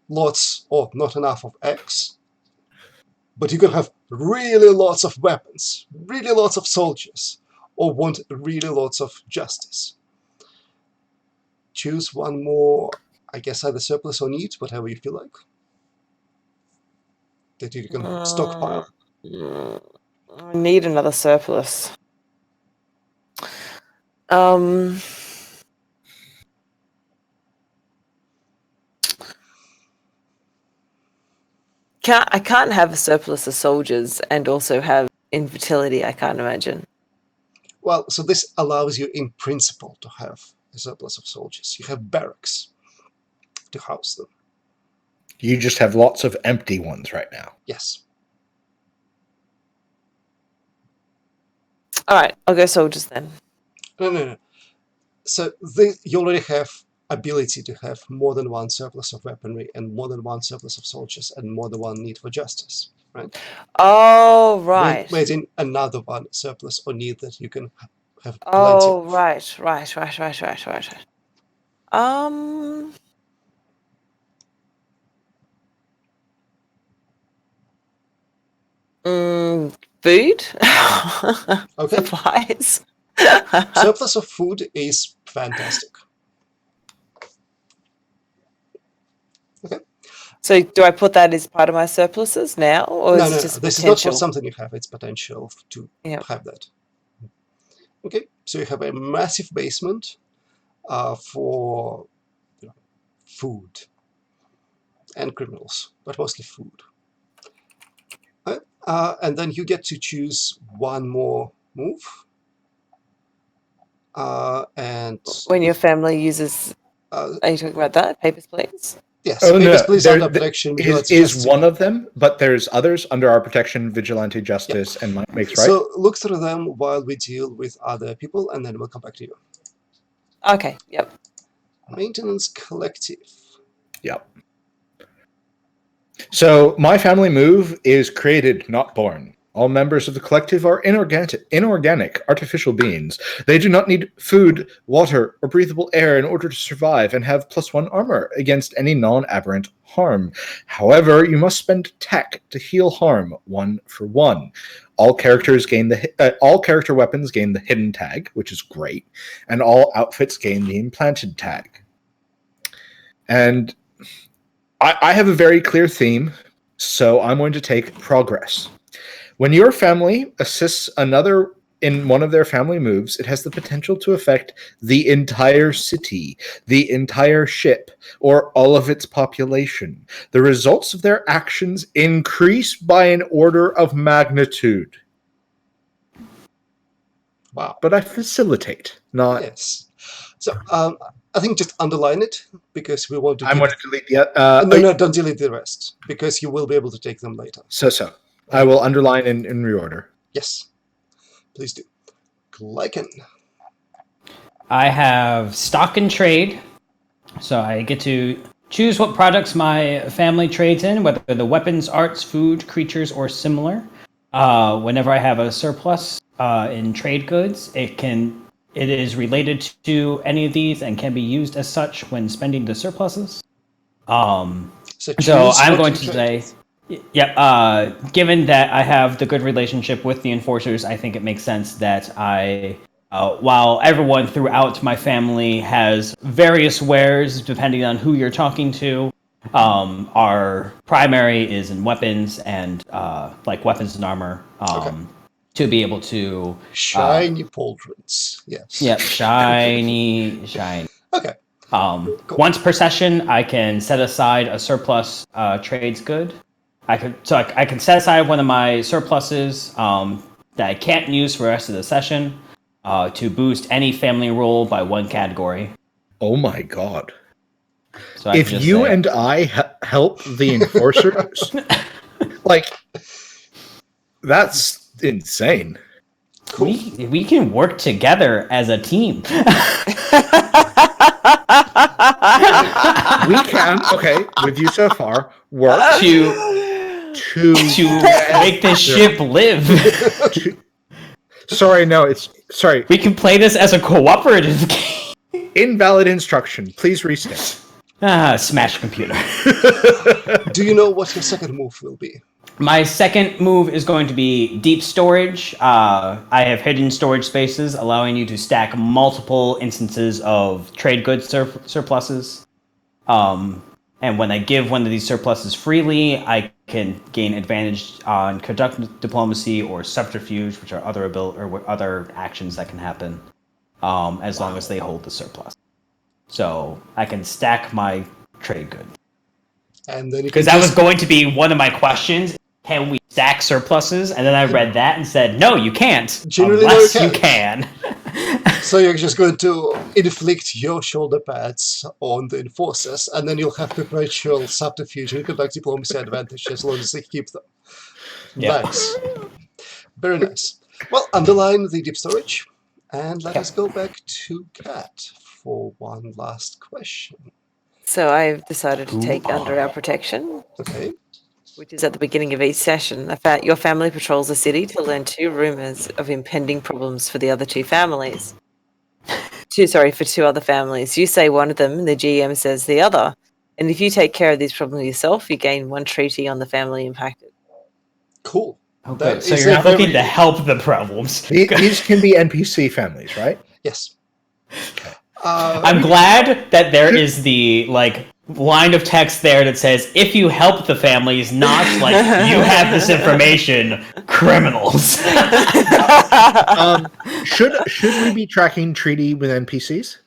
lots or not enough of X, but you can have really lots of weapons, really lots of soldiers, or want really lots of justice. Choose 1 more, I guess either surplus or need, whatever you feel like, that you can stockpile. I need another surplus. I can't have a surplus of soldiers and also have infertility. I can't imagine. Well, so this allows you in principle to have a surplus of soldiers. You have barracks to house them. You just have lots of empty ones right now. Yes. All right, I'll go soldiers then. No. So you already have ability to have more than 1 surplus of weaponry and more than 1 surplus of soldiers and more than 1 need for justice, right? Oh, right. Whereas in another 1 surplus or need that you can have plenty Oh, of. right. Food? Okay. Supplies? Surplus of food is fantastic. Okay. So do I put that as part of my surpluses now, or No, is it just this potential? is not for something you have. It's potential to have that. Okay, so you have a massive basement for food and criminals, but mostly food. And then you get to choose 1 more move. And when your family uses, are you talking about that? Papers, Please? Yes, Papers, Please under protection. Is one of them, but there's others under our protection, vigilante justice, and might makes right. So look through them while we deal with other people, and then we'll come back to you. Okay, yep. Maintenance collective. Yep. So my family move is created, not born. All members of the collective are inorganic, artificial beings. They do not need food, water, or breathable air in order to survive and have +1 armor against any non-aberrant harm. However, you must spend tech to heal harm 1 for 1. All character weapons gain the hidden tag, which is great, and all outfits gain the implanted tag. And I have a very clear theme, so I'm going to take progress. When your family assists another in one of their family moves, it has the potential to affect the entire city, the entire ship, or all of its population. The results of their actions increase by an order of magnitude. Wow. But I facilitate, not... Yes. So I think just underline it because we want to. I'm going to delete the... No, don't delete the rest because you will be able to take them later. So. I will underline in reorder. Yes. Please do. Glycan. I have stock and trade, so I get to choose what products my family trades in, whether the weapons, arts, food, creatures, or similar. Whenever I have a surplus in trade goods, it is related to any of these and can be used as such when spending the surpluses. So I'm going to say, given that I have the good relationship with the enforcers, I think it makes sense that while everyone throughout my family has various wares depending on who you're talking to, our primary is in weapons and like weapons and armor. To be able to shiny pauldrons. Yes. Yep, shiny. Okay. Cool. Once per session, I can set aside a surplus trades good. I can set aside one of my surpluses that I can't use for the rest of the session to boost any family roll by 1 category. Oh my god! So if you and I help the enforcers, like that's insane. Cool. We can work together as a team. We can, okay, with you so far, work to make this ship live. Sorry. We can play this as a cooperative game. Invalid instruction. Please restate. Smash computer. Do you know what your second move will be? My second move is going to be deep storage. I have hidden storage spaces, allowing you to stack multiple instances of trade goods surpluses. And when I give one of these surpluses freely, I can gain advantage on conduct diplomacy or subterfuge, which are other actions that can happen, as long as they hold the surplus. So I can stack my trade good. And then because that was going to be one of my questions. Can we stack surpluses? And then I read that and said, no, you can't. Generally, unless you can. So you're just going to inflict your shoulder pads on the enforcers, and then you'll have perpetual subterfuge and conduct diplomacy advantage as long as they keep them. Yep. Nice. Very nice. Well, underline the deep storage, and let us go back to Kat for one last question. So I've decided to take under our protection. Okay. Which is at the beginning of each session. Your family patrols the city to learn 2 rumors of impending problems for the other 2 families. For 2 other families. You say one of them, and the GM says the other. And if you take care of these problems yourself, you gain 1 treaty on the family impacted. Cool. Okay, so you're not looking to help the problems. These can be NPC families, right? Yes. I'm glad that there is the line of text there that says, if you help the families, not you have this information, criminals. Should we be tracking treaty with NPCs?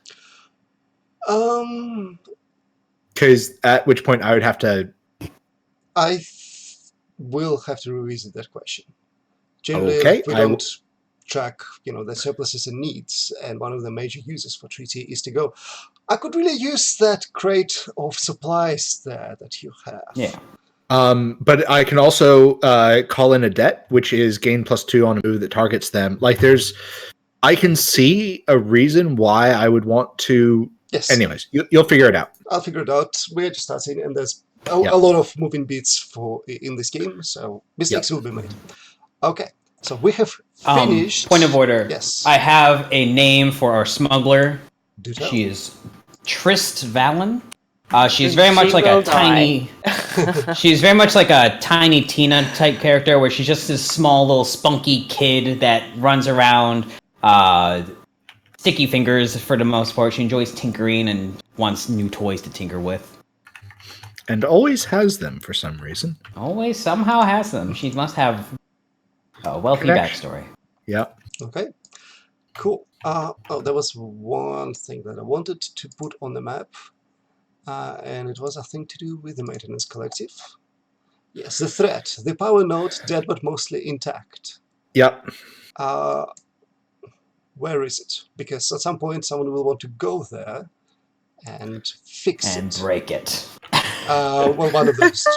Because at which point I would have to... I will have to revisit that question. Generally, we don't track, the surpluses and needs, and one of the major uses for treaty is to go, I could really use that crate of supplies there that you have. Yeah. But I can also call in a debt, which is gain +2 on a move that targets them. I can see a reason why I would want to. Yes. Anyways, you'll figure it out. I'll figure it out. We're just starting, and there's a Yep. lot of moving bits in this game, so mistakes will be made. Okay, so we have finished. Point of order. Yes. I have a name for our smuggler. Do tell. She is Trist Valen. She's very much like a tiny. She's very much like a Tiny Tina type character, where she's just this small little spunky kid that runs around. Sticky fingers for the most part. She enjoys tinkering and wants new toys to tinker with. And always has them for some reason. Always somehow has them. She must have a wealthy backstory. Yeah. Okay, cool. There was one thing that I wanted to put on the map, and it was a thing to do with the Maintenance Collective. Yes, the threat. The power node dead but mostly intact. Yep. Where is it? Because at some point someone will want to go there and fix And it. break it. Well, one of those two.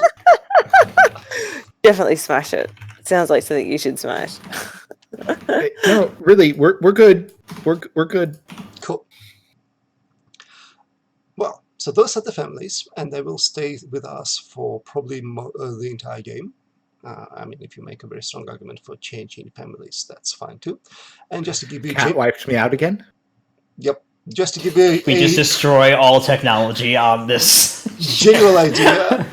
Definitely smash it. Sounds like something you should smash. No, really, we're good. We're good. Cool. Well, so those are the families, and they will stay with us for probably the entire game. I mean, if you make a very strong argument for changing families, that's fine too. And just to give you Cat wiped me out again. Yep. Just to give you We just destroy all technology on this. general idea,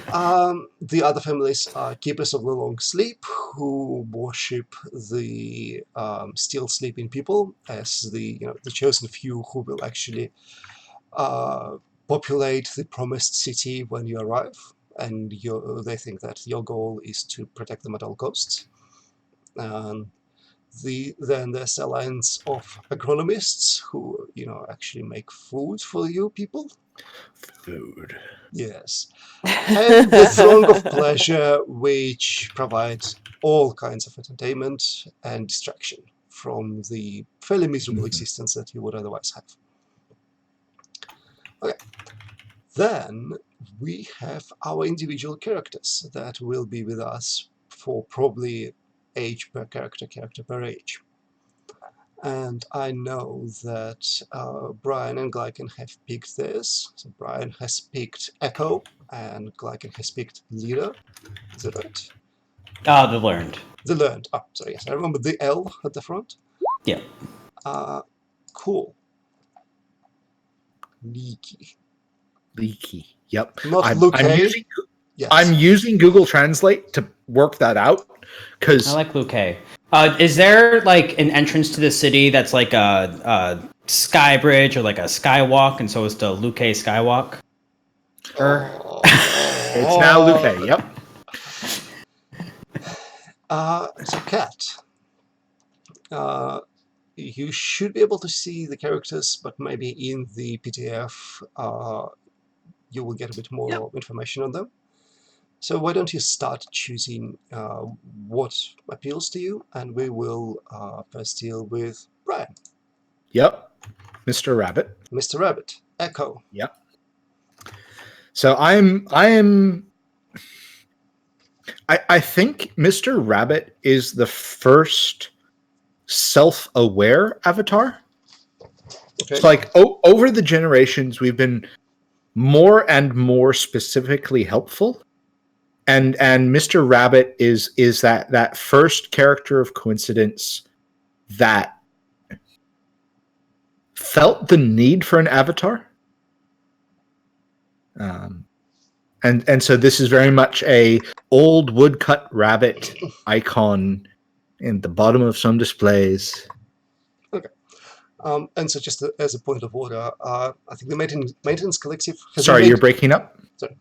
the other families are Keepers of the Long Sleep, who worship the still sleeping people as the chosen few who will actually populate the promised city when you arrive. And they think that your goal is to protect them at all costs. Then there's a alliance of agronomists who, actually make food for you people. Food. Yes. And the Throng of Pleasure, which provides all kinds of entertainment and distraction from the fairly miserable existence that you would otherwise have. Okay. Then we have our individual characters that will be with us for probably age per character per age. And I know that Brian and Glycan have picked theirs. So Brian has picked Echo, and Glycan has picked Leader. Is that right? The learned. The Learned. Oh, sorry, yes. I remember the L at the front. Yeah. Cool. Leaky. Yep. Not I'm Luke. Yes. I'm using Google Translate to work that out because I like Luke. Is there like an entrance to the city that's like a sky bridge or like a skywalk, and so it's the Luke Skywalk? it's now Luke. Yep. So Cat, you should be able to see the characters, but maybe in the PDF you will get a bit more information on them. So why don't you start choosing what appeals to you, and we will first deal with Brian. Yep. Mr. Rabbit. Mr. Rabbit. Echo. Yep. So I think Mr. Rabbit is the first self-aware avatar. Okay. It's like over the generations, we've been more and more specifically helpful. And Mr. Rabbit is that first character of coincidence that felt the need for an avatar. And so this is very much a old woodcut rabbit icon in the bottom of some displays. Okay. And so just as a point of order, I think the Maintenance Collective has Sorry, you're breaking up? Sorry.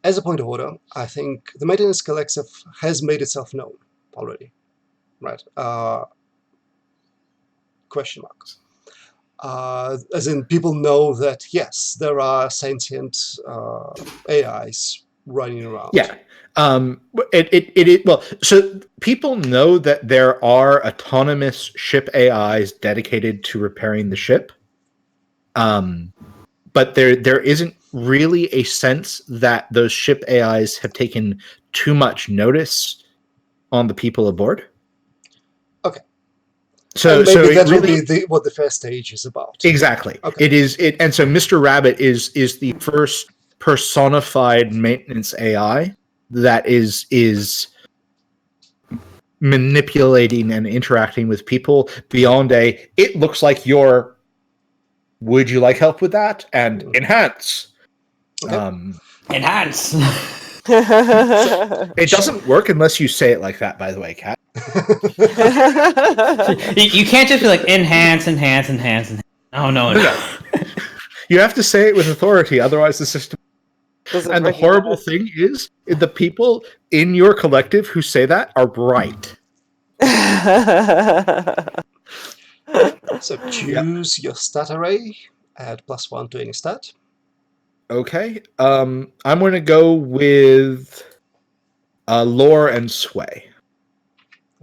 As a point of order, I think the Maintenance Collective has made itself known already. Right. Question marks. As in, people know that, yes, there are sentient AIs running around. Yeah. Well, so people know that there are autonomous ship AIs dedicated to repairing the ship. But there isn't really a sense that those ship AIs have taken too much notice on the people aboard. Okay. So, And maybe so it that will really, be what the first stage is about. exactly. Okay. It is it, and so Mr. Rabbit is the first personified maintenance AI that is manipulating and interacting with people beyond a. It looks like you're. Would you like help with that? And enhance. Okay. Enhance. It doesn't work unless you say it like that. By the way, Kat. You can't just be like enhance. Oh no. You have to say it with authority, otherwise the system. Doesn't And the recognize. horrible thing is, the people in your collective who say that are right. So choose your stat array, add +1 to any stat. Okay. I'm going to go with lore and sway.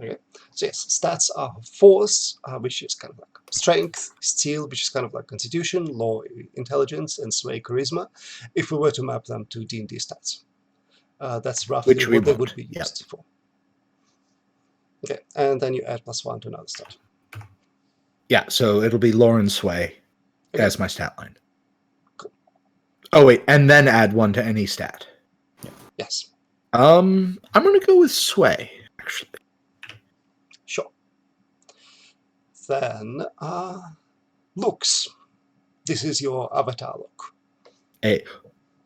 Okay. So yes, stats are force, which is kind of like strength, steel, which is kind of like constitution, law, intelligence, and sway, charisma. If we were to map them to D&D stats, that's roughly Which we what they won't. would be used for. Okay, and then you add +1 to another stat. Yeah, so it'll be lore and sway Okay. as my stat line. Cool. Oh wait, and then add 1 to any stat. Yes. I'm going to go with sway, actually. Sure. Then, looks. This is your avatar look. A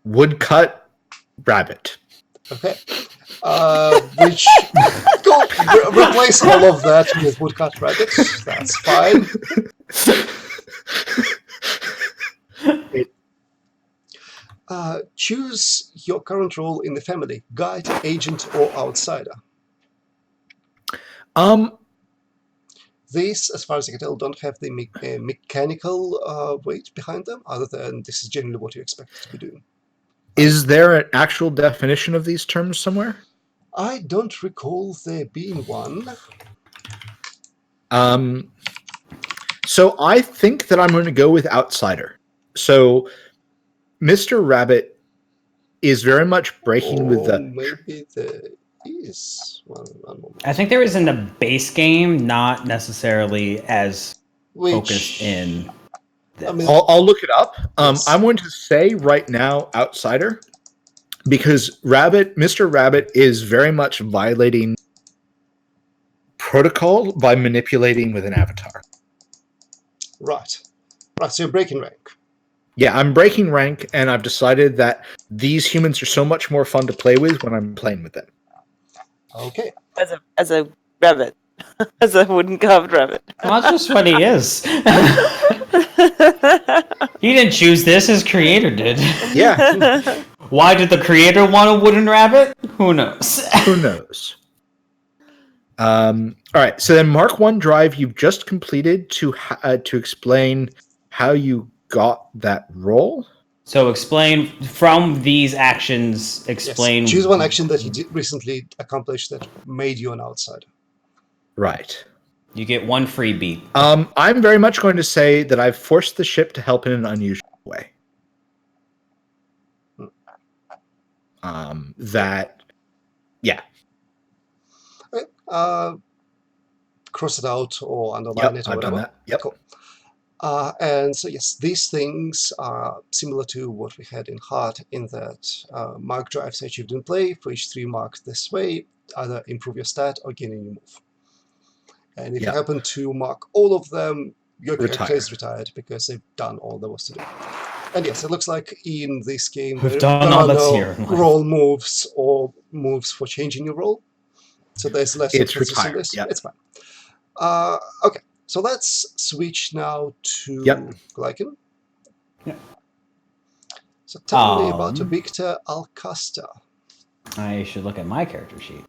woodcut rabbit. Okay. Which replace all of that with woodcut rabbits. That's fine. Choose your current role in the family: guide, agent, or outsider. These, as far as I can tell, don't have the mechanical weight behind them, other than this is generally what you expect to be doing. Is there an actual definition of these terms somewhere? I don't recall there being one. So I think that I'm going to go with outsider. So Mr. Rabbit is very much breaking with the. Maybe there is one moment. I think there is in the base game, not necessarily as focused in. I mean, I'll look it up. Yes. I'm going to say right now outsider, because Mr. Rabbit is very much violating protocol by manipulating with an avatar. Right. So you're breaking rank. Yeah, I'm breaking rank, and I've decided that these humans are so much more fun to play with when I'm playing with them. Okay. As a rabbit. As a wooden carved rabbit. Well, that's just what he is. He didn't choose this, his creator did. Yeah. Why did the creator want a wooden rabbit? Who knows? Who knows? All right. So then, Mark 1 drive you've just completed to explain how you got that role. So explain from these actions. Explain. Yes. Choose one action that you recently accomplished that made you an outsider. Right. You get one free beat. I'm very much going to say that I've forced the ship to help in an unusual way. Yeah. Okay. Cross it out or underline it or I've whatever. done that. Yep. Cool. And so yes, these things are similar to what we had in Heart, in that mark drives achieved in play. For each 3 marked this way, either improve your stat or gain a new move. And if you happen to mark all of them, your character is retired because they've done all there was to do. And yes, it looks like in this game there are no roll moves or moves for changing your role. So there's less emphasis on this. It's fine. Okay, so let's switch now to Glycan. Yep. So tell me about Victor Alcasta. I should look at my character sheet.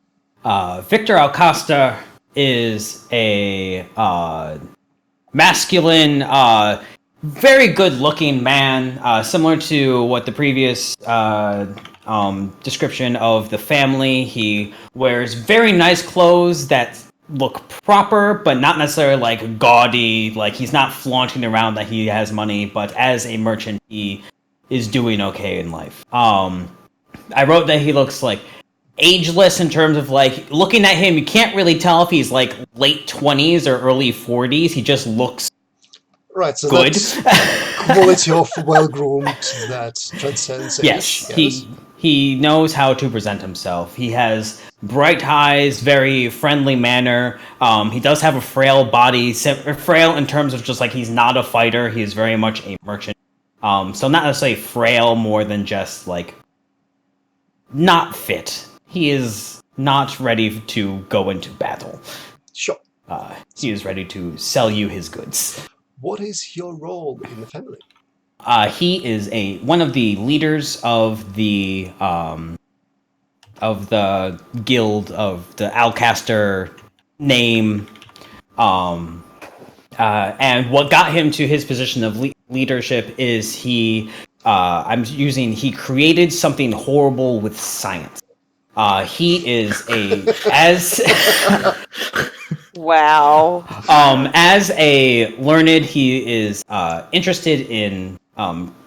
Victor Alcasta is a masculine, very good-looking man, similar to what the previous description of the family. He wears very nice clothes that look proper, but not necessarily like gaudy. Like, he's not flaunting around that he has money, but as a merchant, he is doing okay in life. I wrote that he looks like ageless in terms of like looking at him. You can't really tell if he's like late 20s or early 40s. He just looks Right, so good. that's quality of well-groomed that transcends age. Yes, he knows how to present himself. He has bright eyes, very friendly manner. He does have a frail body, frail in terms of just like he's not a fighter. He is very much a merchant. So not necessarily frail, more than just like not fit. He is not ready to go into battle. Sure. He is ready to sell you his goods. What is your role in the family? He is one of the leaders of the guild of the Alcaster name, and what got him to his position of leadership is he created something horrible with science. He is Wow. as a learned, he is interested in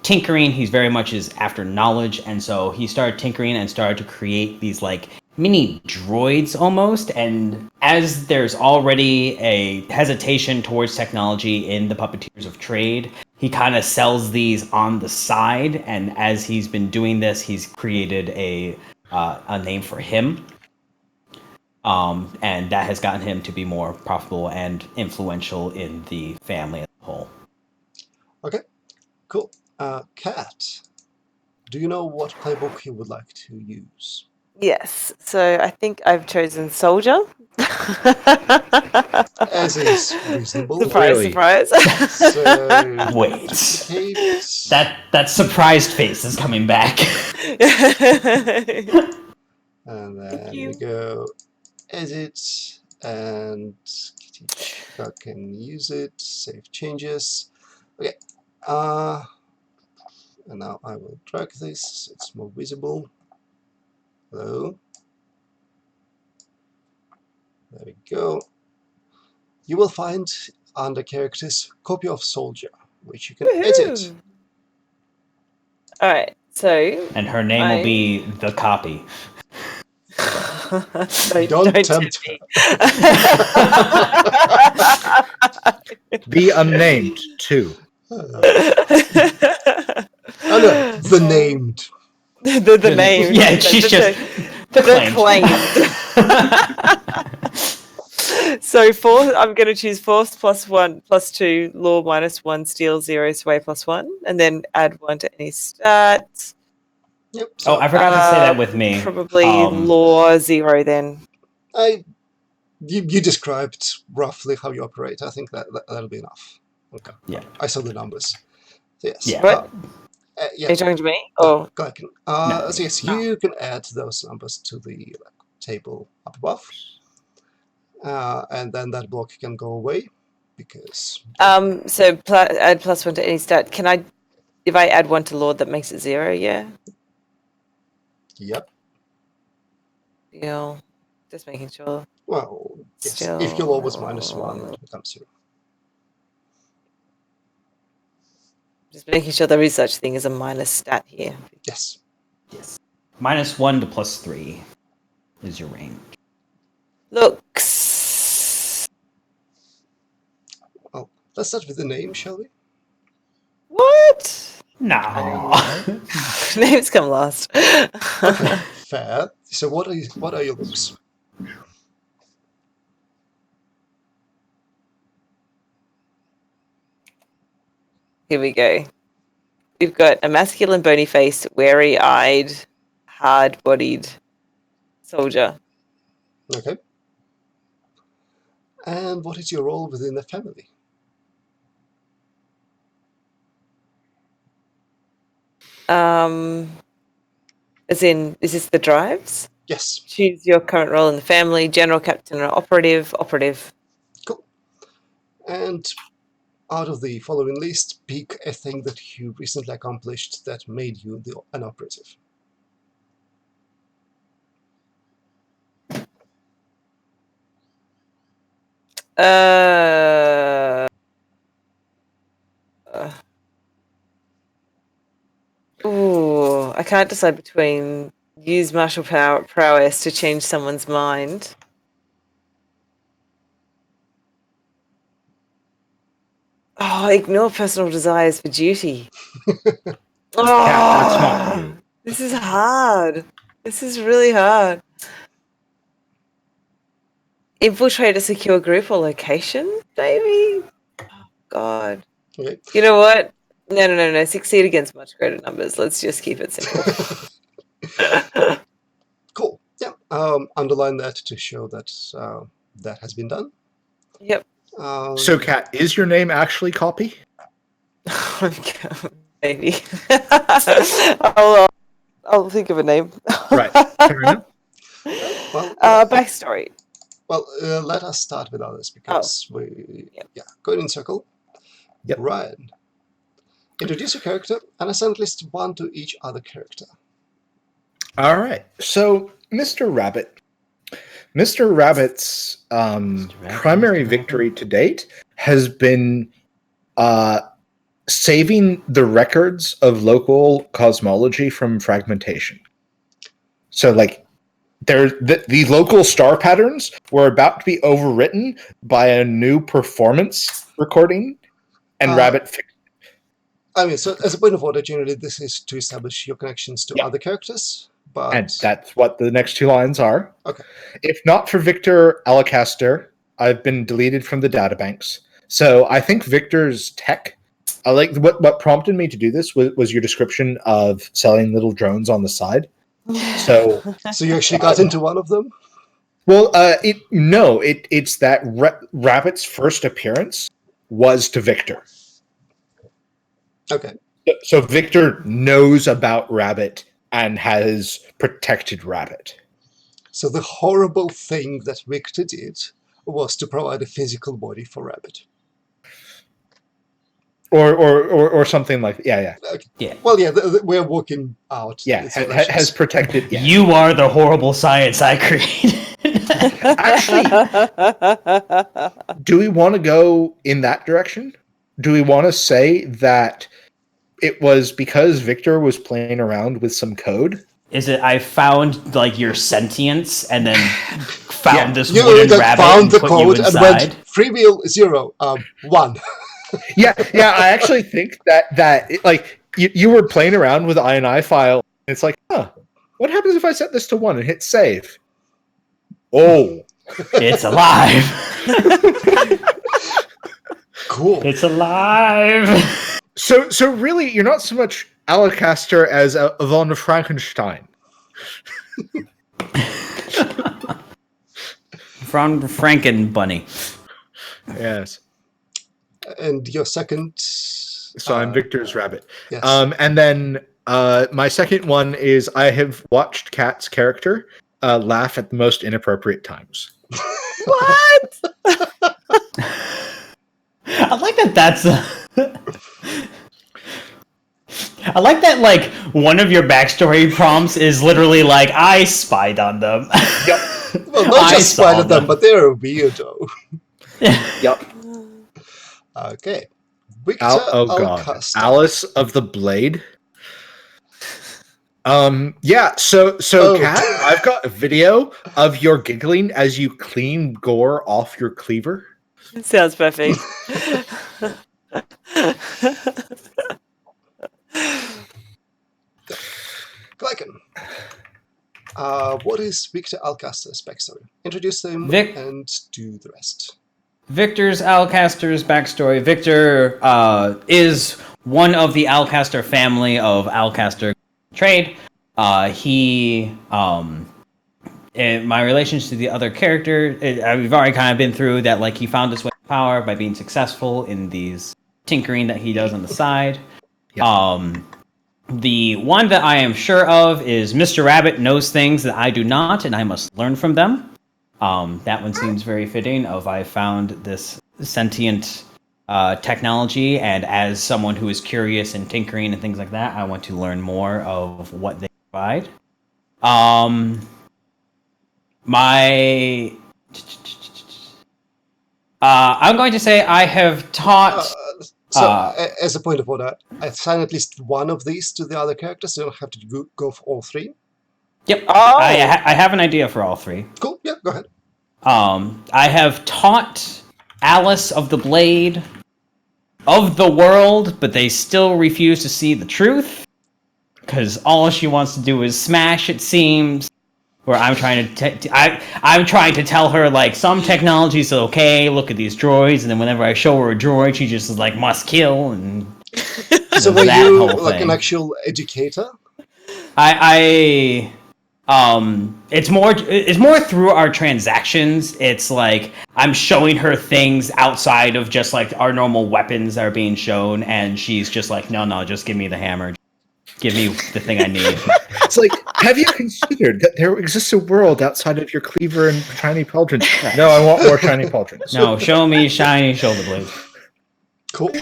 tinkering. He's very much is after knowledge, and so he started tinkering and started to create these like mini droids almost. And as there's already a hesitation towards technology in the puppeteers of trade, he kind of sells these on the side. And as he's been doing this, he's created a name for him. And that has gotten him to be more profitable and influential in the family as a whole. Okay, cool. Kat, do you know what playbook you would like to use? Yes. So I think I've chosen soldier. As is reasonable. Surprise, Really? surprise. So, Wait, duplicate, that surprised face is coming back. and then you. we go edit, and I can use it, save changes. Okay, and now I will drag this so it's more visible. Hello. There we go. You will find under characters copy of soldier, which you can edit. All right. So. And her name will be the copy. Don't tempt me. The unnamed, too. Oh no, the named. the name. Yeah, she's just the claimed. So I'm going to choose force +1 +2, law -1, steel 0, sway +1, and then add 1 to any stats. Yep. So, I forgot to say that with me. Probably law 0 then. You described roughly how you operate. I think that'll be enough. Okay. Yeah. I saw the numbers. So yes. Yeah. What? Yeah. Are you talking to me? Oh. So yes, you can add those numbers to the table up above. And then that block can go away because. So add +1 to any stat. Can I, if I add 1 to Lord, that makes it 0? Yeah. Yep. Yeah. Just making sure. Well, yes. Still... If your law was -1, it becomes 0. Just making sure there is such thing as a minus stat here. Yes. Yes. -1 to +3 is your range. Looks. Well, let's start with the name, shall we? What? No. Names come last. Okay, fair. So what are your looks? Here we go. We've got a masculine, bony-faced, wary-eyed, hard-bodied soldier. Okay. And what is your role within the family? As in, is this the drives? Yes. Choose your current role in the family, general, captain, or operative. Cool. And out of the following list, pick a thing that you recently accomplished that made you an operative. I can't decide between use martial prowess to change someone's mind. Oh, ignore personal desires for duty. Cat, that's not you. This is hard. This is really hard. Infiltrate a secure group or location, maybe? Oh, God. Okay. You know what? No. Succeed against much greater numbers. Let's just keep it simple. Cool. Yeah. Underline that to show that that has been done. Yep. So, Cat, is your name actually Copy? Maybe. I'll think of a name. Right. Fair enough. Well, backstory. Well, let us start with others because going in circle. Yep. Ryan, introduce your character and assign at least one to each other character. All right. So, Mr. Rabbit. Mr. Rabbit's primary victory to date has been saving the records of local cosmology from fragmentation. So, like, the local star patterns were about to be overwritten by a new performance recording, and Rabbit fixed it. I mean, so as a point of order, generally this is to establish your connections to other characters, but... And that's what the next two lines are. Okay. If not for Victor Alacaster, I've been deleted from the databanks. So I think Victor's tech... I like what prompted me to do this was your description of selling little drones on the side. So you actually got into one of them? Well, it's that Rabbit's first appearance was to Victor. Okay. So Victor knows about Rabbit and has protected Rabbit. So the horrible thing that Victor did was to provide a physical body for Rabbit. Or something like yeah. Okay. Yeah. Well, yeah, we're working out. Yeah, has protected. Yeah. You are the horrible science I created. Actually, do we want to go in that direction? Do we want to say that it was because Victor was playing around with some code? Is it I found like your sentience and then found this You wooden rabbit found and the put code you and inside? went freewheel 0, 1. Yeah. I actually think that like you were playing around with INI file. And it's like, what happens if I set this to 1 and hit save? Oh, It's alive. Cool. It's alive. So really, you're not so much Alacaster as a von Frankenstein. Von Franken Bunny. Yes. And your second... So I'm Victor's Rabbit. Yes. And then my second one is I have watched Cat's character laugh at the most inappropriate times. What? I like that that's... I like that, like, one of your backstory prompts is literally like, I spied on them. Yep. Well, not just spied at them, but they're a weirdo. Yep. Okay. Victor God. Alcaster. Alice of the Blade. Yeah, so Kat, I've got a video of your giggling as you clean gore off your cleaver. Sounds perfect. Glycan. What is Victor Alcaster's backstory? Introduce him and do the rest. Victor's Alcaster's backstory. Victor is one of the Alcaster family of Alcaster trade. In my relations to the other character, we've already kind of been through that. Like, he found his way to power by being successful in these tinkering that he does on the side. Yep. The one that I am sure of is Mr. Rabbit knows things that I do not, and I must learn from them. That one seems very fitting. I found this sentient technology, and as someone who is curious and tinkering and things like that, I want to learn more of what they provide. I'm going to say I have taught... as a point of order, I assign at least one of these to the other characters, so you don't have to go for all three. Yep. Oh. I have an idea for all three. Cool. Yeah, go ahead. I have taught Alice of the Blade of the world, but they still refuse to see the truth because all she wants to do is smash. It seems. Where I'm trying to, I'm trying to tell her like some technology is okay. Look at these droids, and then whenever I show her a droid, she just is like must kill and. So were that you whole like thing. an actual educator? It's more through our transactions. It's like I'm showing her things outside of just like our normal weapons that are being shown, and she's just like, no, just give me the hammer. Give me the thing I need. It's like, have you considered that there exists a world outside of your cleaver and shiny pauldrons? No, I want more shiny pauldrons. No, show me shiny shoulder blades. Cool.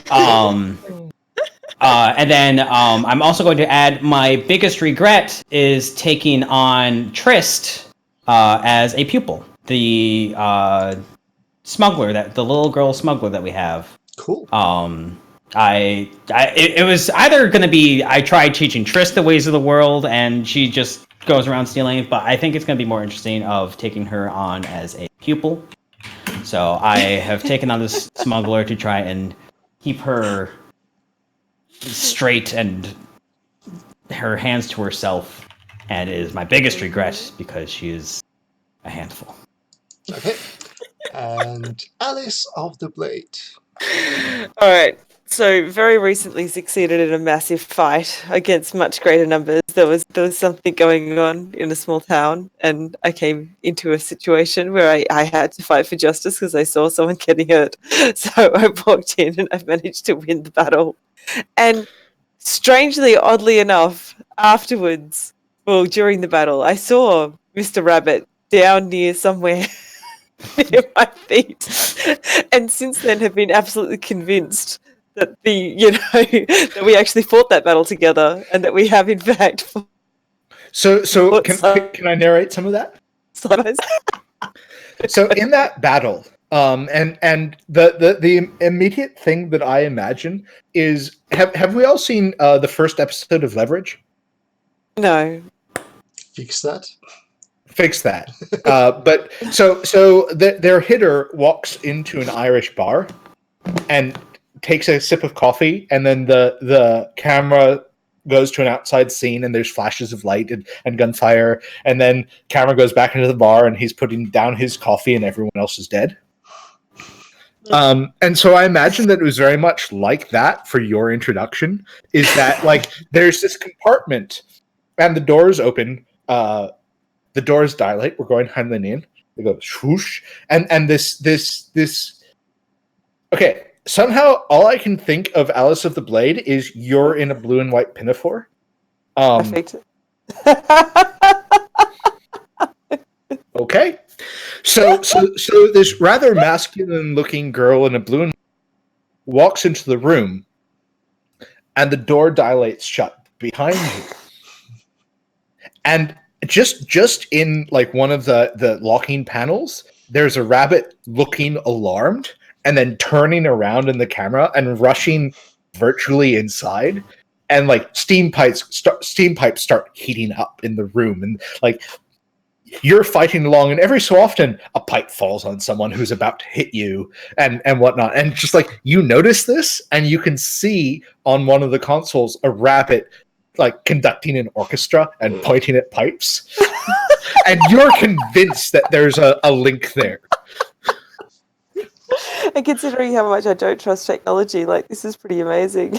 And then I'm also going to add my biggest regret is taking on Trist as a pupil, the smuggler, the little girl smuggler that we have. Cool. It was either going to be I tried teaching Trist the ways of the world and she just goes around stealing, but I think it's going to be more interesting of taking her on as a pupil. So I have taken on this smuggler to try and keep her straight and her hands to herself, and it is my biggest regret because she is a handful. Okay. And Alice of the Blade. All right. So very recently succeeded in a massive fight against much greater numbers. There was something going on in a small town, and I came into a situation where I had to fight for justice because I saw someone getting hurt. So I walked in and I managed to win the battle. And strangely, oddly enough, afterwards, well, during the battle, I saw Mr. Rabbit down near somewhere near my feet, and since then have been absolutely convinced that that we actually fought that battle together, and that we have in fact. So can I narrate some of that? So in that battle, and the immediate thing that I imagine is have we all seen the first episode of Leverage? No. Fix that. But so their hitter walks into an Irish bar and takes a sip of coffee, and then the camera goes to an outside scene and there's flashes of light and gunfire, and then camera goes back into the bar and he's putting down his coffee and everyone else is dead. And so I imagine that it was very much like that for your introduction, is that like there's this compartment and the doors open, the doors dilate, we're going Heinlein in, they go swoosh, and this okay, somehow all I can think of Alice of the Blade is you're in a blue and white pinafore. Perfect. Okay. So this rather masculine looking girl in a blue and walks into the room and the door dilates shut behind you. And just in like one of the locking panels, there's a rabbit looking alarmed and then turning around in the camera and rushing virtually inside, and like steam pipes start heating up in the room, and like you're fighting along, and every so often a pipe falls on someone who's about to hit you and whatnot, and just like you notice this, and you can see on one of the consoles a rabbit like conducting an orchestra and pointing at pipes, and you're convinced that there's a link there. And considering how much I don't trust technology, like, this is pretty amazing.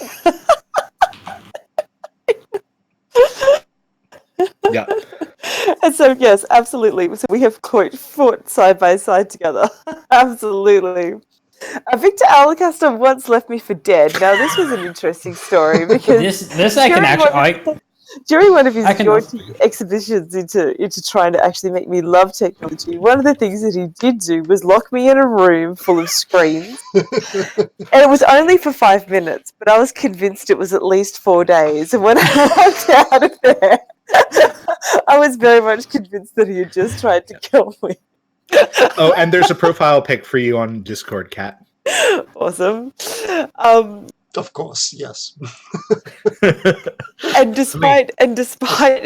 Yeah. And so, yes, absolutely. So we have fought side by side together. Absolutely. Victor Alacaster once left me for dead. Now, this was an interesting story because this I can actually. During one of his exhibitions into trying to actually make me love technology, one of the things that he did do was lock me in a room full of screens. And it was only for 5 minutes, but I was convinced it was at least 4 days. And when I walked out of there, I was very much convinced that he had just tried to kill me. Oh, and there's a profile pic for you on Discord, Kat. Awesome. Oh, Of course, yes. And despite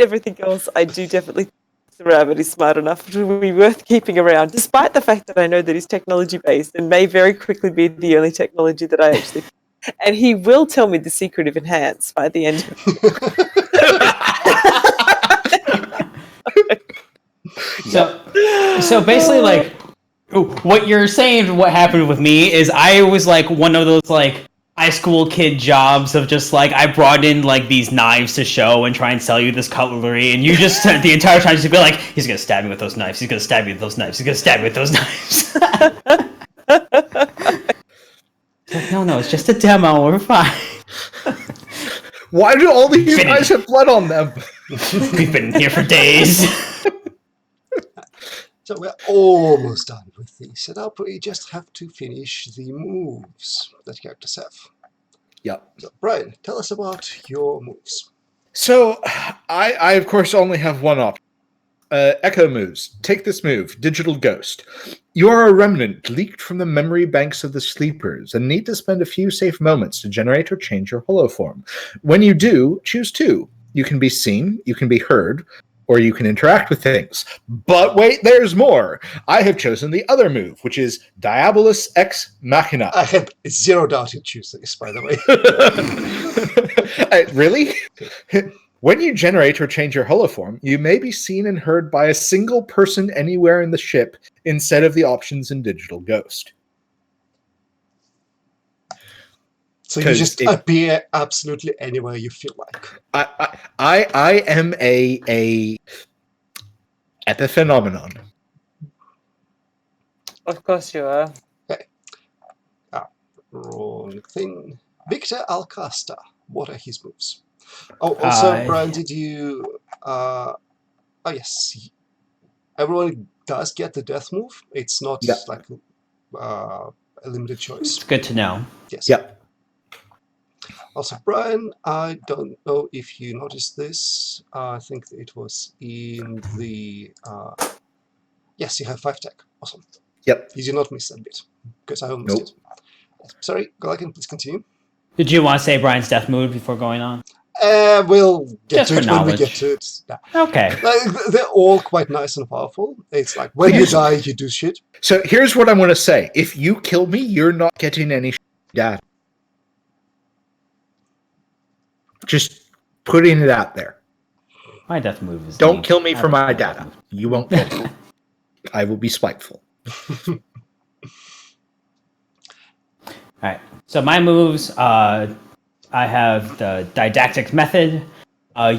everything else, I do definitely think Rabbit is smart enough to be worth keeping around, despite the fact that I know that he's technology based and may very quickly be the only technology that I actually. And he will tell me the secret of enhance by the end. So basically, like, what you're saying, what happened with me is I was like one of those like high school kid jobs of just like I brought in like these knives to show and try and sell you this cutlery, and you just the entire time just be like, he's gonna stab me with those knives, he's gonna stab me with those knives, he's gonna stab me with those knives. Like, no, it's just a demo, we're fine. Why do all these guys have blood on them? We've been here for days. So we're almost done with the setup. We just have to finish the moves that characters have. Yep. So, Brian, tell us about your moves. So, I of course only have one option. Echo moves. Take this move, Digital Ghost. You are a remnant leaked from the memory banks of the sleepers and need to spend a few safe moments to generate or change your holoform. When you do, choose two. You can be seen, you can be heard, or you can interact with things. But wait, there's more. I have chosen the other move, which is Diabolus Ex Machina. I had zero doubt in choosing this, by the way. Really? When you generate or change your holoform, you may be seen and heard by a single person anywhere in the ship instead of the options in Digital Ghost. So you just appear absolutely anywhere you feel like. I am a epiphenomenon. Of course you are. Okay. Wrong thing. Victor Alcasta. What are his moves? Oh, also, Brian, did you... oh, yes. Everyone does get the death move. It's not like a limited choice. It's good to know. Yes. Yep. Also, Brian, I don't know if you noticed this. I think it was in the... yes, you have 5 tech. Awesome. Yep. You did not miss that bit, because I almost did. Sorry, Galakin, please continue. Did you want to say Brian's death move before going on? We'll get Just to for it when we knowledge. get to it. Yeah. Okay. Like, they're all quite nice and powerful. It's like, when you die, you do shit. So here's what I'm going to say. If you kill me, you're not getting any data. Just putting it out there. My death move is... Don't kill me for my data. You won't get it. I will be spiteful. Alright, so my moves, I have the didactic method.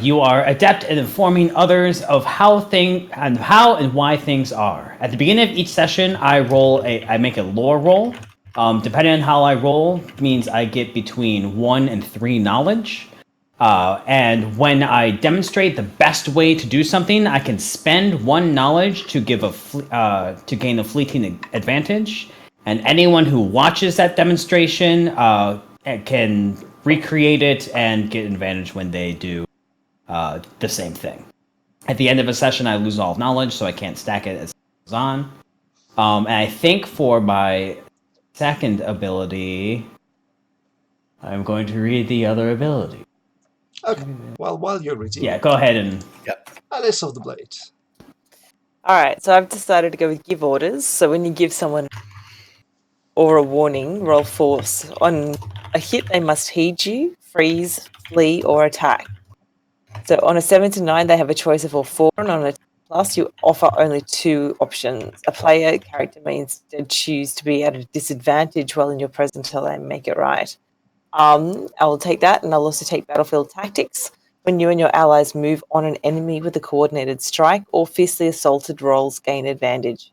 You are adept at informing others of how and why things are. At the beginning of each session, I make a lore roll. Depending on how I roll, means I get between 1 and 3 knowledge. And when I demonstrate the best way to do something, I can spend 1 knowledge to give to gain a fleeting advantage. And anyone who watches that demonstration can recreate it and get an advantage when they do the same thing. At the end of a session, I lose all knowledge, so I can't stack it as it goes on. And I think for my second ability, I'm going to read the other ability. Okay, well, while you're reading... Yeah, go ahead and... Yep. Alice of the Blade. Alright, so I've decided to go with give orders. So when you give someone or a warning, roll force. On a hit, they must heed you, freeze, flee, or attack. So on a 7 to 9, they have a choice of all 4, and on a plus, you offer only 2 options. A player character may instead choose to be at a disadvantage while in your presence until they make it right. I will take that, and I'll also take battlefield tactics. When you and your allies move on an enemy with a coordinated strike or fiercely assaulted rolls gain advantage.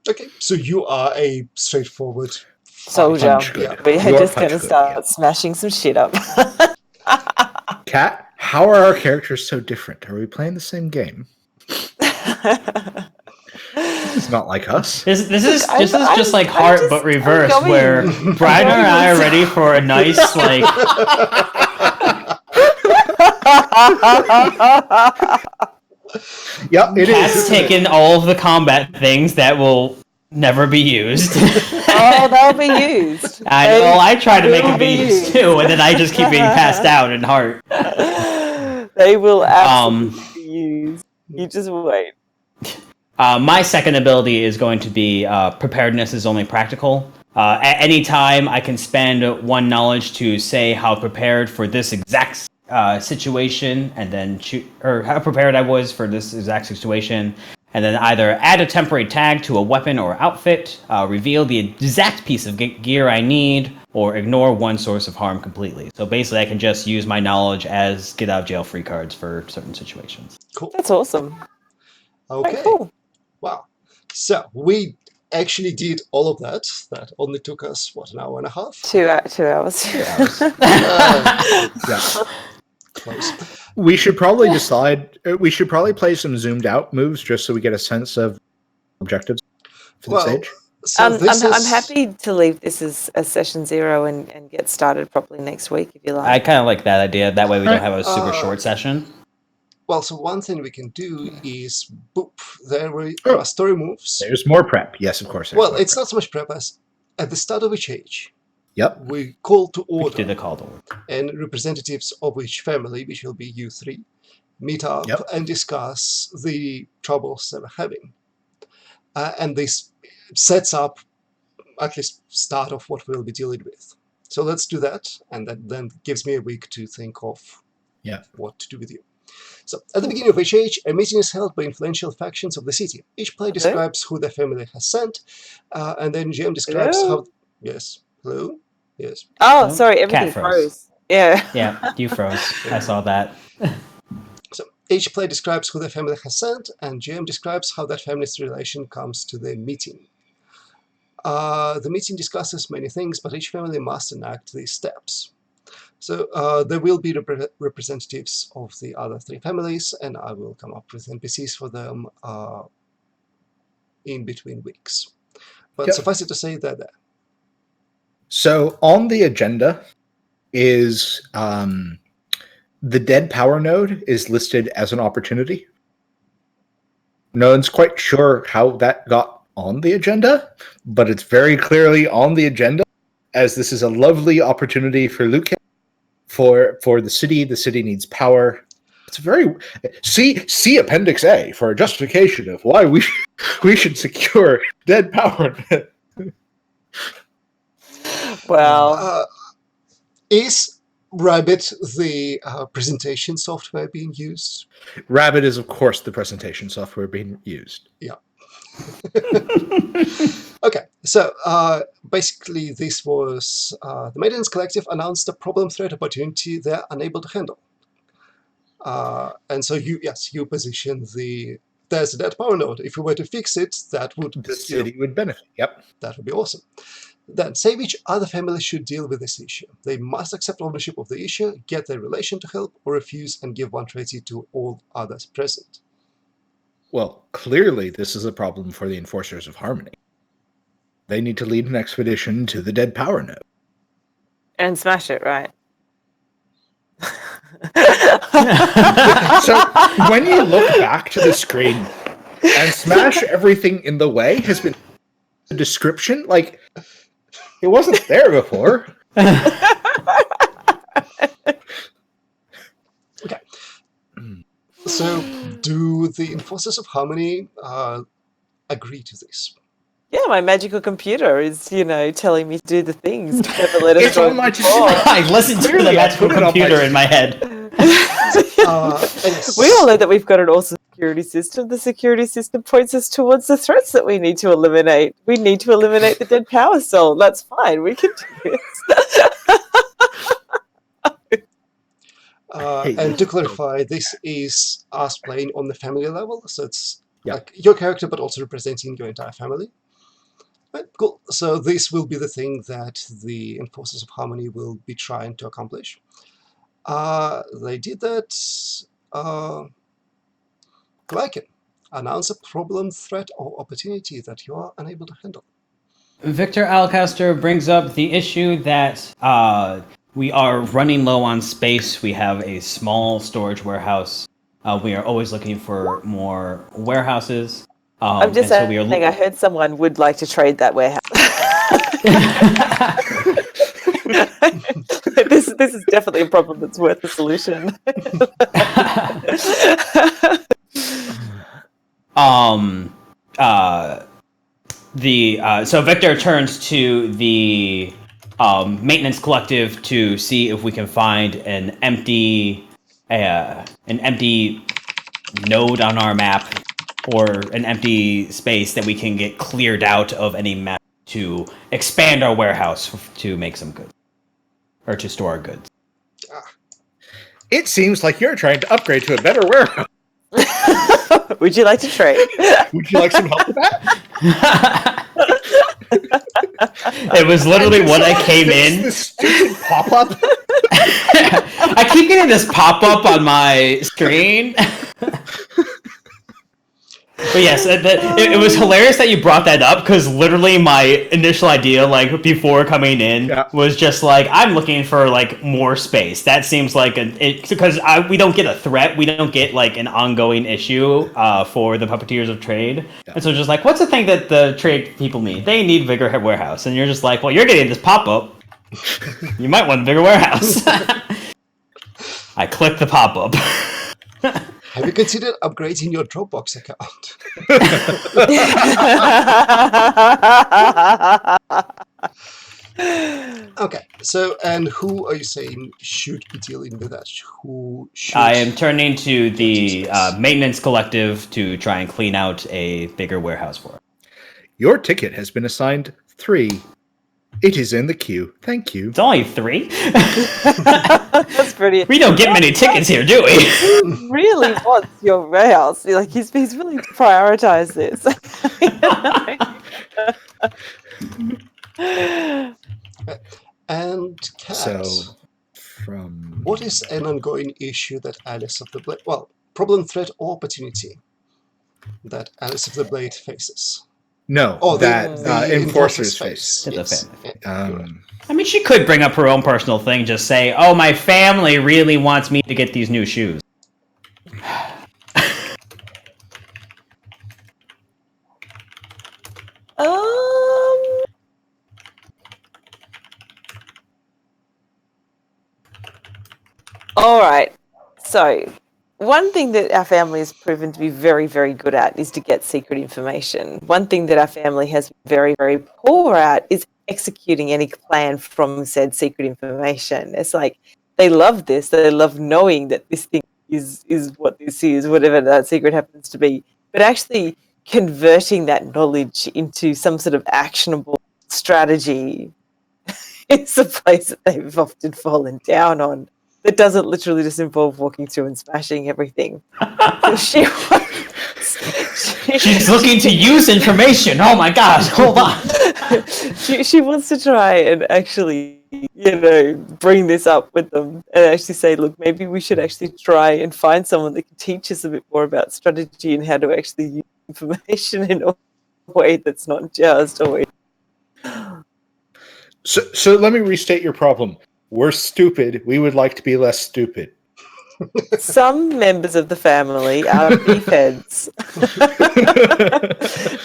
Okay, so you are a straightforward soldier. We're just going to start yes. smashing some shit up. Kat, how are our characters so different? Are we playing the same game? It's not like us. This is just like Heart, but reverse, where Brian and I are ready for a nice like. Yep, it Cat's is. taken all of the combat things that will Never be used. Oh, they'll be used. I try to make will them be be used used. too, and then I just keep being passed out in heart. They will absolutely be used. You just wait. My second ability is going to be preparedness is only practical. At any time, I can spend one knowledge to say how prepared for this exact situation, and then or how prepared I was for this exact situation, and then either add a temporary tag to a weapon or outfit, reveal the exact piece of gear I need, or ignore one source of harm completely. So basically, I can just use my knowledge as get out of jail free cards for certain situations. Cool. That's awesome. Okay. Quite cool. Wow. So we actually did all of that. That only took us, what, an hour and a half? 2 hours. 2 hours. Yeah. Close. We should probably decide. We should probably play some zoomed out moves just so we get a sense of objectives for the stage. So I'm happy to leave this as a session 0 and get started properly next week if you like. I kind of like that idea. That way we don't have a super short session. Well, so one thing we can do is, boop, there are story moves. There's more prep. Yes, of course. Well, it's not so much prep as at the start of each age. Yep. We call to We order. do the call to order. And representatives of each family, which will be you 3, meet up and discuss the troubles they were having. And this sets up at least start of what we'll be dealing with. So let's do that, and that then gives me a week to think of what to do with you. So at the beginning of each age, a meeting is held by influential factions of the city. Each player describes who their family has sent, and then GM describes how... Yes. Hello? Yes. Oh, sorry, everything Cat froze. Yeah. Yeah, you froze. I saw that. So each player describes who their family has sent, and GM describes how that family's relation comes to the meeting. The meeting discusses many things, but each family must enact these steps. So there will be representatives of the other 3 families, and I will come up with NPCs for them in between weeks. But suffice it to say that So on the agenda is the dead power node is listed as an opportunity. No one's quite sure how that got on the agenda, but it's very clearly on the agenda, as this is a lovely opportunity for Luke for the city. The city needs power. It's very see Appendix A for a justification of why we should secure dead power. Well, is Rabbit the presentation software being used? Rabbit is, of course, the presentation software being used. Yeah. Okay, so basically this was the Maintenance Collective announced a problem threat opportunity they're unable to handle. And so you position there's a dead power node. If we were to fix it, that would... The city would benefit. Yep. That would be awesome. Then say which other family should deal with this issue. They must accept ownership of the issue, get their relation to help, or refuse and give one treaty to all others present. Well, clearly this is a problem for the Enforcers of Harmony. They need to lead an expedition to the dead power node. and smash it, right? So when you look back to the screen and smash everything in the way has been the description, like it wasn't there before. Okay. So do the Enforcers of Harmony agree to this? Yeah, my magical computer is, telling me to do the things. Never let us It's on my to-do. I listened to the magical computer in my head. We all know that we've got an awesome security system. The security system points us towards the threats that we need to eliminate. We need to eliminate the dead power soul. That's fine. We can do this. And to clarify, this is us playing on the family level, so it's like your character, but also representing your entire family. Right, cool. So this will be the thing that the Enforcers of Harmony will be trying to accomplish. They did that. Glycan, announce a problem, threat, or opportunity that you are unable to handle. Victor Alcaster brings up the issue that we are running low on space. We have a small storage warehouse. We are always looking for more warehouses. I'm just and so saying, I heard someone would like to trade that warehouse. This is definitely a problem that's worth a solution. So Victor turns to the maintenance collective to see if we can find an empty node on our map or an empty space that we can get cleared out of any map to expand our warehouse to make some goods or to store our goods. It seems like you're trying to upgrade to a better warehouse. Would you like to trade? Would you like some help with that? It was literally when I came in. This stupid pop-up. I keep getting this pop-up on my screen. But yes, it was hilarious that you brought that up, because literally my initial idea, like, before coming in, was just like, I'm looking for, like, more space. That seems like because we don't get a threat, we don't get, like, an ongoing issue for the Puppeteers of Trade. Yeah. And so just like, what's the thing that the trade people need? They need bigger warehouse. And you're just like, well, you're getting this pop-up. You might want a bigger warehouse. I clicked the pop-up. Have you considered upgrading your Dropbox account? Okay, so, and who are you saying should be dealing with that? Who should... I am turning to the maintenance collective to try and clean out a bigger warehouse for it. Your ticket has been assigned 3. It is in the queue. Thank you. It's only 3? That's pretty. We don't get many tickets here, do we? He really wants your warehouse. Like, he's willing to prioritize this. And Kat, So, from... what is an ongoing issue that Alice of the Blade... Well, problem, threat, or opportunity that Alice of the Blade faces? No, the Enforcer's face. Yes. I mean, she could bring up her own personal thing, just say, oh, my family really wants me to get these new shoes. All right. So, one thing that our family has proven to be very, very good at is to get secret information. One thing that our family has been very, very poor at is executing any plan from said secret information. It's like, they love this. They love knowing that this thing is what this is, whatever that secret happens to be. But actually converting that knowledge into some sort of actionable strategy is the place that they've often fallen down on. That doesn't literally just involve walking through and smashing everything. She's looking to use information. Oh my gosh, hold on. She wants to try and actually, bring this up with them and actually say, look, maybe we should actually try and find someone that can teach us a bit more about strategy and how to actually use information in a way that's not just a way. So let me restate your problem. We're stupid. We would like to be less stupid. Some members of the family are beefheads.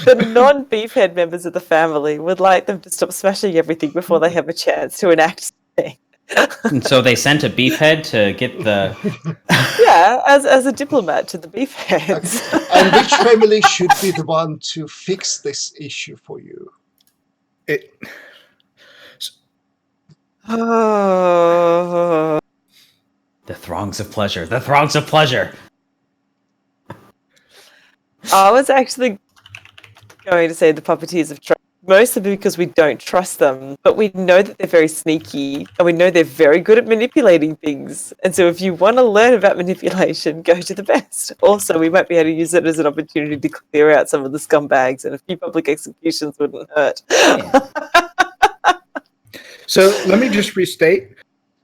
The non-beefhead members of the family would like them to stop smashing everything before they have a chance to enact something. And so they sent a beefhead to get the... Yeah, as a diplomat to the beefheads. And which family should be the one to fix this issue for you? Oh. The throngs of pleasure. The throngs of pleasure. I was actually going to say the Puppeteers of Trade, mostly because we don't trust them, but we know that they're very sneaky, and we know they're very good at manipulating things. And so if you want to learn about manipulation, go to the best. Also, we might be able to use it as an opportunity to clear out some of the scumbags, and a few public executions wouldn't hurt. Yeah. So let me just restate.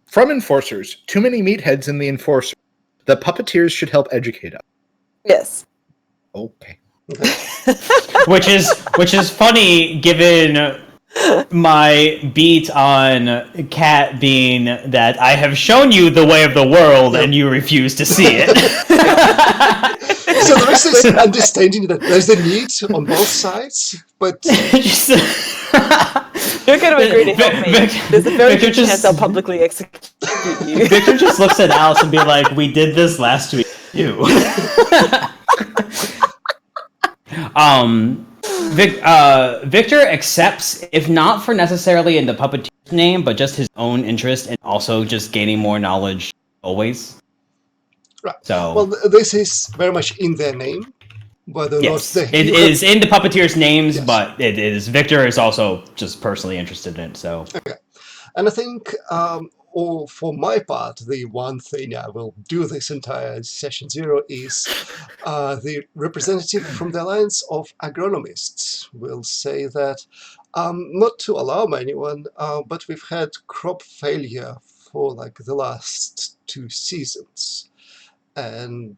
From Enforcers, too many meatheads in the Enforcer. The Puppeteers should help educate us. Yes. Okay. which is funny given my beat on Kat being that I have shown you the way of the world and you refuse to see it. So there is this understanding that there's a need on both sides, but Just- You're going to agree to help me. There's a very Victor good chance I'll publicly execute you. Victor just looks at Alice and be like, "We did this last week, too." Victor accepts, if not for necessarily in the puppeteer's name, but just his own interest and also just gaining more knowledge always. right. So, Well, this is very much in their name, whether or yes, not they it is in the puppeteer's names, Yes. but it is Victor is also just personally interested in it. So, And I think, or for my part, the one thing I will do this entire session 0 is the representative from the Alliance of Agronomists will say that, not to alarm anyone, but we've had crop failure for like the last 2 seasons. And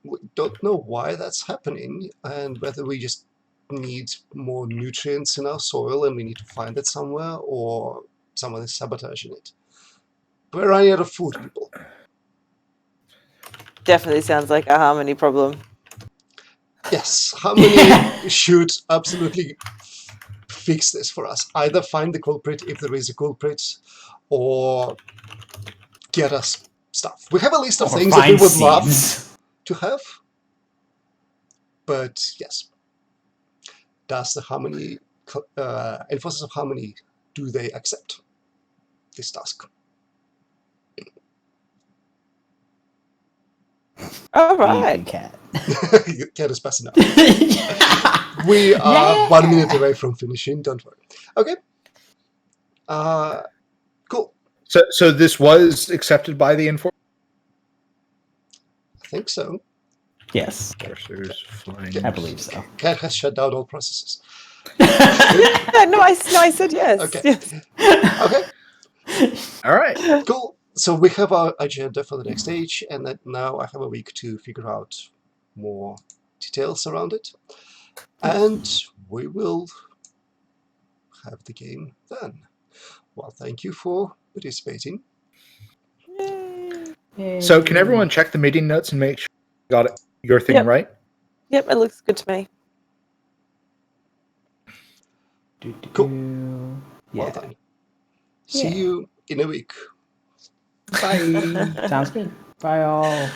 we don't know why that's happening and whether we just need more nutrients in our soil and we need to find it somewhere, or someone is sabotaging it. We're running out of food, people. Definitely sounds like a Harmony problem. Yes, Harmony should absolutely fix this for us. Either find the culprit if there is a culprit, or get us stuff. We have a list of or things that we find would love seeds. to have, but yes. Does the Harmony, Enforcers of Harmony, do they accept this task? All Weeping right. cat. Cat is passing out. We are 1 minute away from finishing, don't worry. Okay. Cool. So this was accepted by the enforcer. I think so. Yes, Enforcers flying. I believe so. Cat has shut down all processes. Yeah, no, I said yes. Okay. Yes. Okay, All right. cool. So we have our agenda for the next stage, and that now I have a week to figure out more details around it. And we will have the game then. Well, thank you for participating. So can everyone check the meeting notes and make sure you got your thing Yep. right? Yep, it looks good to me. Cool. Yeah. Well done. See Yeah. you in a week. Bye. Sounds good. Bye all.